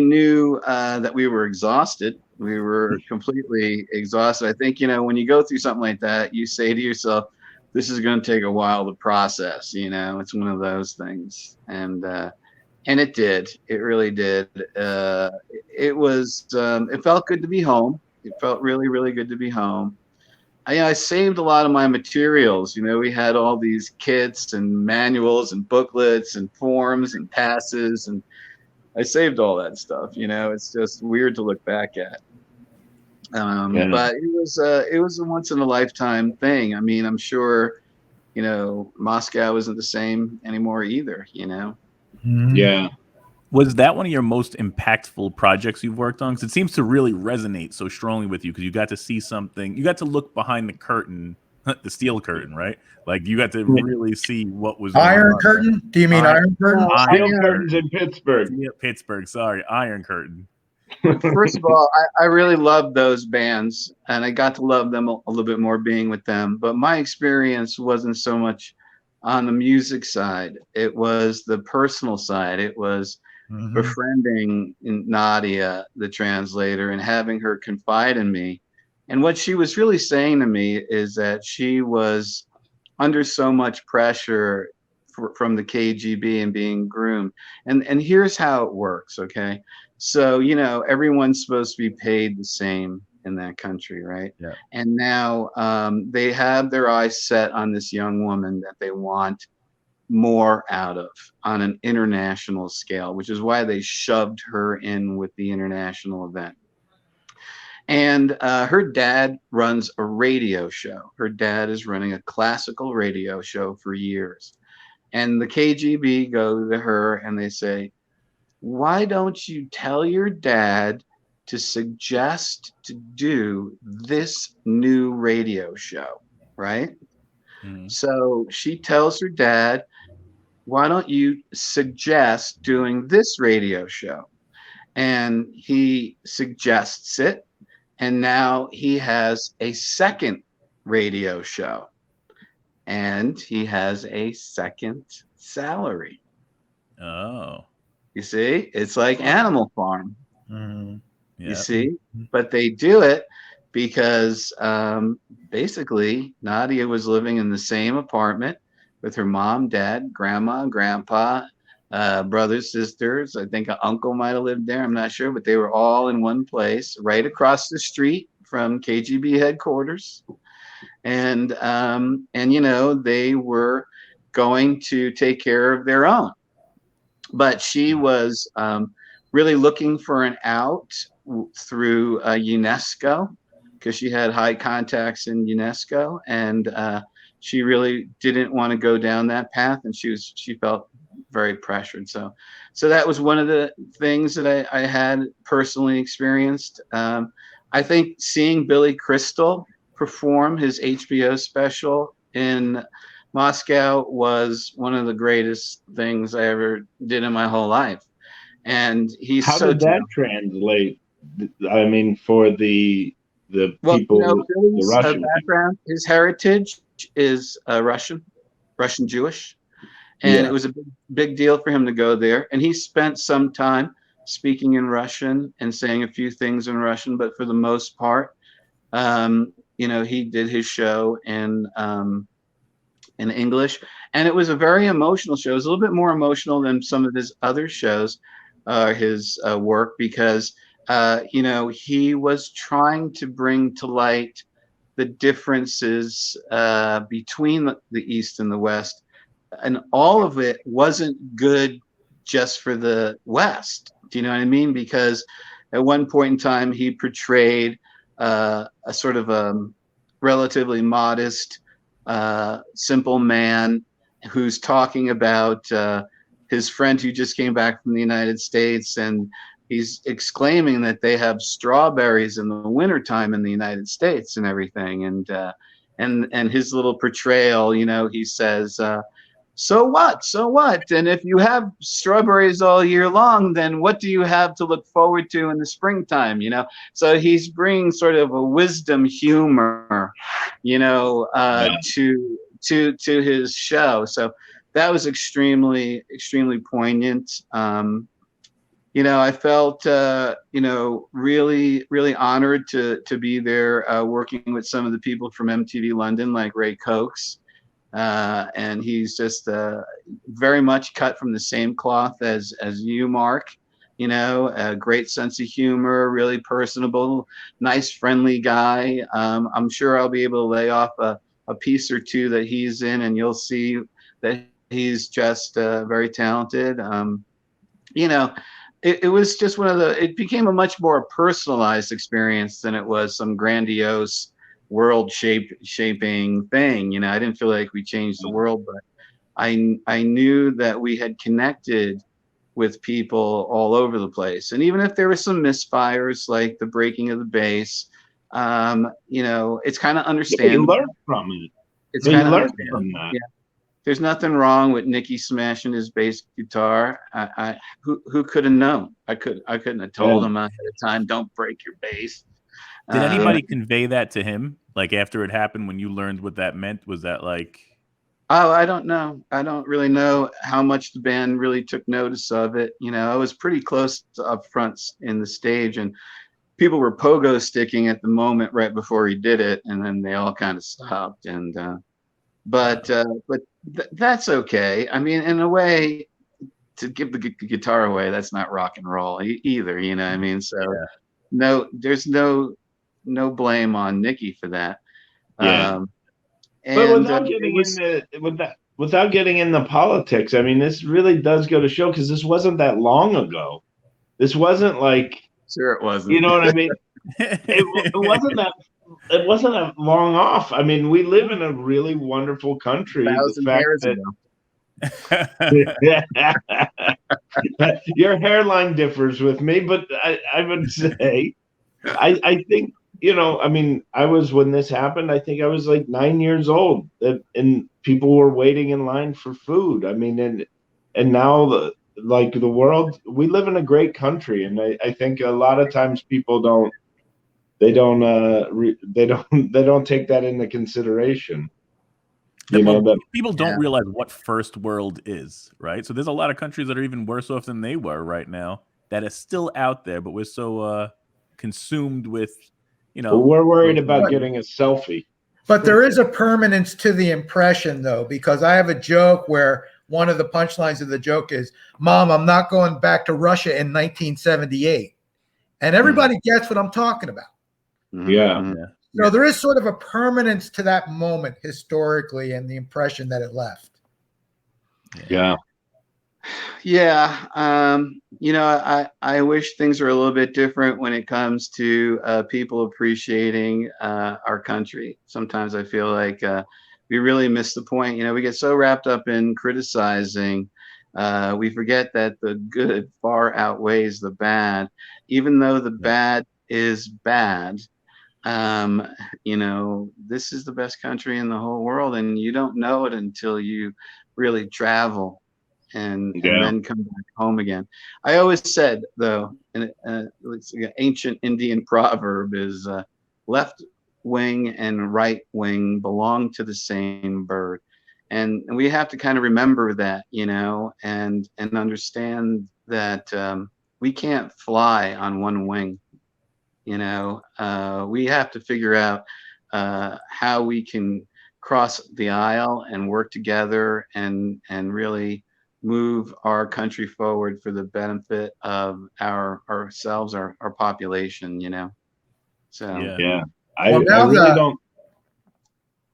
knew that we were exhausted. We were completely exhausted. I think, you know, when you go through something like that, you say to yourself, this is going to take a while to process, you know. It's one of those things. And it did. It really did. It was. It felt good to be home. It felt really, really good to be home. I saved a lot of my materials. You know, we had all these kits and manuals and booklets and forms and passes, and I saved all that stuff. You know, it's just weird to look back at. But it was a once in a lifetime thing. I mean, I'm sure, you know, Moscow isn't the same anymore either. You know. Yeah. Was that one of your most impactful projects you've worked on? Because it seems to really resonate so strongly with you, because you got to see something, you got to look behind the curtain, the steel curtain, right? Like you got to really see what was going Iron on. Curtain? Do you mean Iron Curtain? Steel Iron curtains in Pittsburgh. Yeah, Pittsburgh, sorry, Iron Curtain. First of all, I really love those bands, and I got to love them a little bit more being with them. But my experience wasn't so much on the music side. It was the personal side. It was befriending Nadia, the translator, and having her confide in me. And what she was really saying to me is that she was under so much pressure from the KGB and being groomed. And here's how it works, okay? So, you know, everyone's supposed to be paid the same in that country, right? Yeah. And now they have their eyes set on this young woman that they want more out of on an international scale, which is why they shoved her in with the international event. And her dad runs a radio show. Her dad is running a classical radio show for years. And the KGB go to her and they say, why don't you tell your dad to suggest to do this new radio show, right? So she tells her dad, why don't you suggest doing this radio show? And he suggests it. And now he has a second radio show. And he has a second salary. Oh. You see? It's like Animal Farm. Yeah. You see? But they do it because basically Nadia was living in the same apartment with her mom, dad, grandma, grandpa, brothers, sisters. I think an uncle might have lived there. I'm not sure, but they were all in one place right across the street from KGB headquarters. And you know, they were going to take care of their own. But she was really looking for an out through UNESCO, because she had high contacts in UNESCO, and she really didn't want to go down that path, and she felt very pressured. So that was one of the things that I had personally experienced. I think seeing Billy Crystal perform his HBO special in Moscow was one of the greatest things I ever did in my whole life. And he's How did that translate? I mean, for the people, you know, Billy's the Russian background, his heritage is Russian Jewish, and it was a big deal for him to go there. And he spent some time speaking in Russian and saying a few things in Russian, but for the most part, you know, he did his show in English, and it was a very emotional show. It was a little bit more emotional than some of his other shows, his work, because you know, he was trying to bring to light the differences between the East and the West, and all of it wasn't good just for the West. Do you know what I mean? Because at one point in time, he portrayed a sort of relatively modest, simple man who's talking about his friend who just came back from the United States, and he's exclaiming that they have strawberries in the wintertime in the United States and everything. And his little portrayal, you know, he says, so what? So what? And if you have strawberries all year long, then what do you have to look forward to in the springtime? You know, so he's bringing sort of a wisdom humor, you know, to his show. So that was extremely poignant. You know, I felt, you know, really honored to be there, working with some of the people from MTV London, like Ray Cokes. And he's just very much cut from the same cloth as you, Mark. You know, a great sense of humor, really personable, nice, friendly guy. I'm sure I'll be able to lay off a piece or two that he's in, and you'll see that he's just very talented. You know, it was just it became a much more personalized experience than it was some grandiose world shaping thing. You know, I didn't feel like we changed the world, but I knew that we had connected with people all over the place. And even if there were some misfires, like the breaking of the bass, it's kind of understandable. You learn from it. It's kind of learn from that. Yeah. There's nothing wrong with Nicky smashing his bass guitar. Who could have known? I couldn't have told him ahead of time, don't break your bass. Did anybody convey that to him? Like after it happened, when you learned what that meant, was that like? Oh, I don't know. I don't really know how much the band really took notice of it. I was pretty close to up front in the stage, and people were pogo sticking at the moment right before he did it, and then they all kind of stopped. And but that's okay. I mean, in a way, to give the guitar away, that's not rock and roll either. You know what I mean? So no, there's no blame on Nicky for that. Yeah. But without getting into politics, I mean, this really does go to show, because this wasn't that long ago. This wasn't like, sure it wasn't. You know what I mean? It wasn't that. It wasn't that long off. I mean, we live in a really wonderful country. The fact that your hairline differs with me, but I would say, I think, I mean, when this happened, I think I was like 9 years old, and people were waiting in line for food. I mean, and now the world, we live in a great country, and I think a lot of times people don't take that into consideration. People don't realize what first world is, right? So there's a lot of countries that are even worse off than they were right now that is still out there, but we're so consumed with, we're worried about getting a selfie. But there is a permanence to the impression, though, because I have a joke where one of the punchlines of the joke is, "Mom, I'm not going back to Russia in 1978." And everybody gets what I'm talking about. Yeah. So there is sort of a permanence to that moment historically and the impression that it left. Yeah. Yeah. I wish things were a little bit different when it comes to people appreciating our country. Sometimes I feel like we really miss the point. We get so wrapped up in criticizing. We forget that the good far outweighs the bad, even though the bad is bad. This is the best country in the whole world, and you don't know it until you really travel and then come back home again. I always said, though, and it's an ancient Indian proverb is left wing and right wing belong to the same bird. And we have to kind of remember that, and understand that we can't fly on one wing. We have to figure out how we can cross the aisle and work together and really move our country forward for the benefit of ourselves, our population, So yeah. I really don't.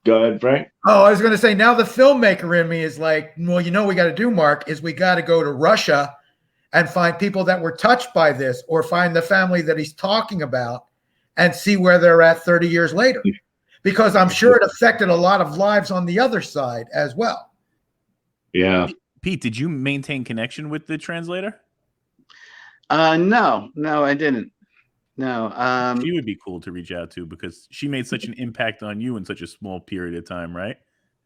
Go ahead, Frank. Oh, I was going to say, now the filmmaker in me is like, well, we got to do, Mark, is we got to go to Russia and find people that were touched by this, or find the family that he's talking about and see where they're at 30 years later. Because I'm sure it affected a lot of lives on the other side as well. Yeah. Pete, did you maintain connection with the translator? No, I didn't. No. She would be cool to reach out to, because she made such an impact on you in such a small period of time, right?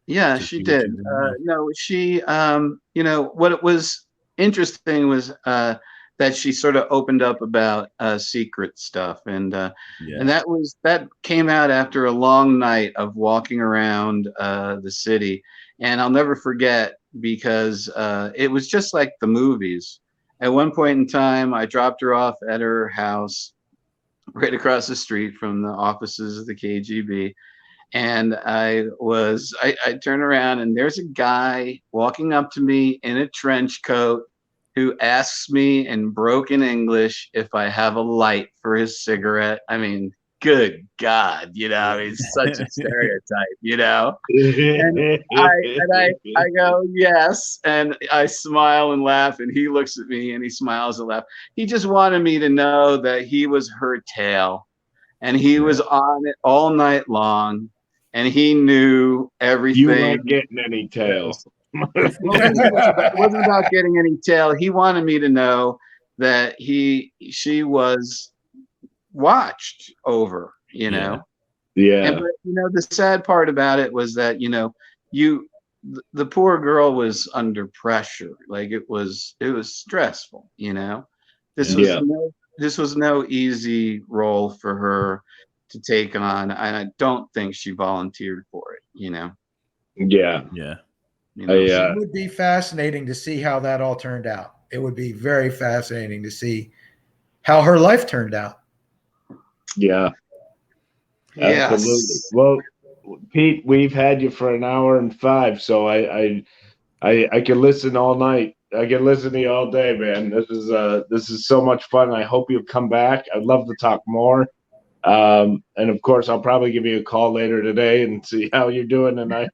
Yeah, she did. No, she, what it was interesting was that she sort of opened up about secret stuff, and that came out after a long night of walking around the city, and I'll never forget, because it was just like the movies. At one point in time, I dropped her off at her house right across the street from the offices of the KGB. And I turn around, and there's a guy walking up to me in a trench coat who asks me in broken English if I have a light for his cigarette. I mean, good God, he's such a stereotype, And I go, yes. And I smile and laugh, and he looks at me and he smiles and laughs. He just wanted me to know that he was her tail, and he was on it all night long. And he knew everything. You weren't getting any tail. It wasn't about getting any tail. He wanted me to know that she was watched over, you know. Yeah. And but the sad part about it was that the poor girl was under pressure. Like it was stressful, you know. This was no easy role for her to take on, and I don't think she volunteered for it, you know. Yeah. Yeah. It would be fascinating to see how that all turned out. It would be very fascinating to see how her life turned out. Yeah. Yes. Absolutely. Well, Pete, we've had you for an hour and 5, so I could listen all night. I can listen to you all day, man. This is so much fun. I hope you'll come back. I'd love to talk more. And of course, I'll probably give you a call later today and see how you're doing tonight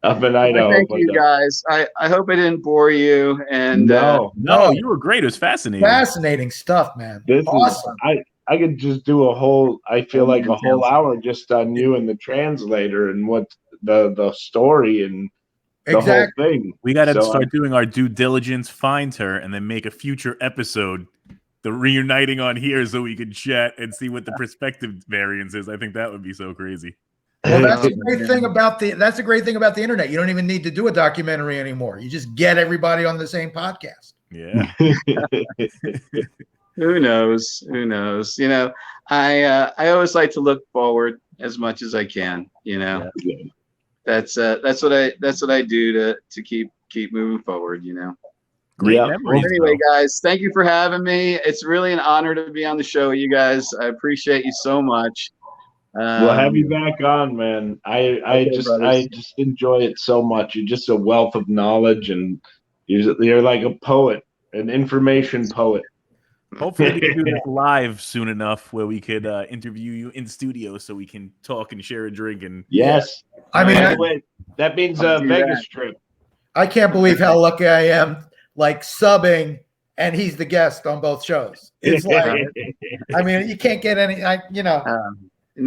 up in Idaho. Thank you, guys. I hope I didn't bore you. And no, you were great. It was fascinating. Fascinating stuff, man. This awesome. I could just do a whole hour just on you and the translator and what the story and the whole thing. We got to start doing our due diligence, find her, and then make a future episode, the reuniting on here, so we could chat and see what the perspective variance is. I think that would be so crazy. Well, that's a great thing about the internet. You don't even need to do a documentary anymore. You just get everybody on the same podcast. Yeah. Who knows? Who knows? You know, I always like to look forward as much as I can. You know, that's what I do to keep moving forward. You know. Great Well, memories, anyway, guys, thank you for having me. It's really an honor to be on the show, you guys. I appreciate you so much. We'll have you back on, man. I just enjoy it so much. You're just a wealth of knowledge, and you're like a poet, an information poet. Hopefully we can do this live soon enough where we could interview you in studio so we can talk and share a drink. And yes, I mean, that means a Vegas trip. I can't believe how lucky I am, like subbing, and he's the guest on both shows. It's like, I mean, you can't get any, no,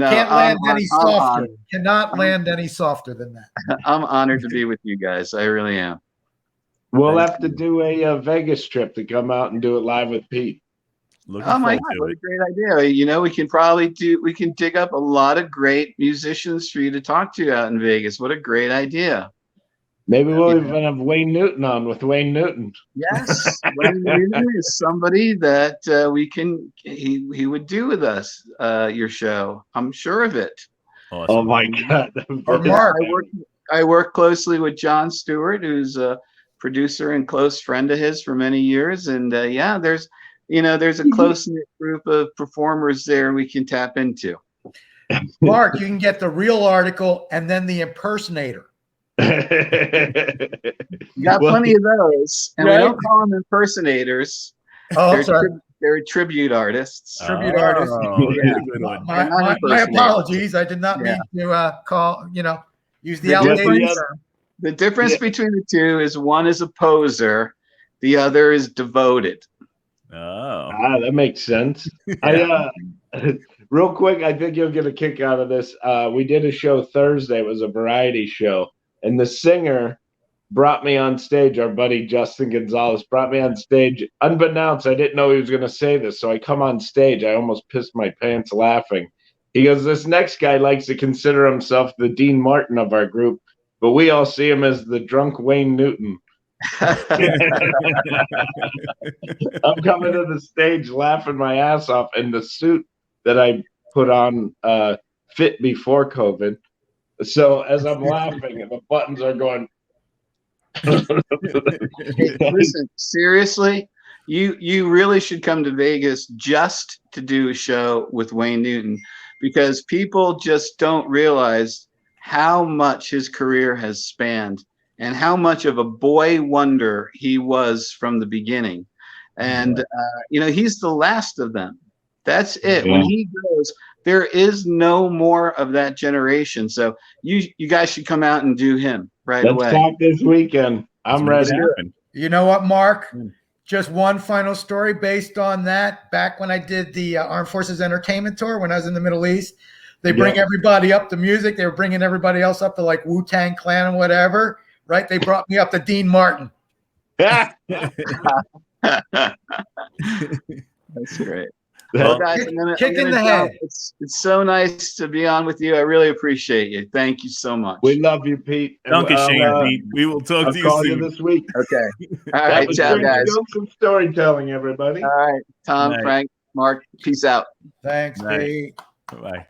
can't land any softer. Cannot land any softer than that. I'm honored to be with you guys. I really am. We'll have to do a Vegas trip to come out and do it live with Pete. Oh my God, what a great idea. You know, we can dig up a lot of great musicians for you to talk to out in Vegas. What a great idea. Maybe we'll even have Wayne Newton on with Wayne Newton. Yes, Wayne Newton is somebody that he would do with us your show. I'm sure of it. Awesome. Oh my God. I work closely with John Stewart, who's a producer and close friend of his for many years. And there's a close-knit group of performers there we can tap into. Mark, you can get the real article and then the impersonator. You got plenty of those, and we don't call them impersonators. Oh, I'm sorry. They're tribute artists. Tribute artists. Yeah. My apologies. I did not mean to use the outdated term. The difference between the two is one is a poser, the other is devoted. That makes sense. Real quick, I think you'll get a kick out of this. We did a show Thursday. It was a variety show, and the singer brought me on stage. Our buddy Justin Gonzalez brought me on stage. Unbeknownst, I didn't know he was going to say this, so I come on stage. I almost pissed my pants laughing. He goes, "This next guy likes to consider himself the Dean Martin of our group, but we all see him as the drunk Wayne Newton." I'm coming to the stage laughing my ass off, and the suit that I put on fit before COVID. So as I'm laughing, and the buttons are going. Hey, listen, seriously, you really should come to Vegas just to do a show with Wayne Newton, because people just don't realize how much his career has spanned and how much of a boy wonder he was from the beginning. And, he's the last of them. That's it. Yeah. When he goes, there is no more of that generation. So you guys should come out and do him away. Let's talk this weekend. I'm ready. You know what, Mark? Just one final story based on that. Back when I did the Armed Forces Entertainment Tour, when I was in the Middle East, they bring everybody up to music. They were bringing everybody else up to like Wu-Tang Clan and whatever. right? They brought me up to Dean Martin. That's great. Well, guys, Kick in the head. It's so nice to be on with you. I really appreciate you. Thank you so much. We love you, Pete. Don't shame, Pete. We will talk I'll to you call soon. you this week. Okay. All right. Ciao, guys. Jokes and storytelling, everybody. All right. Tom, Night. Frank, Mark, peace out. Thanks, Night. Pete. Bye.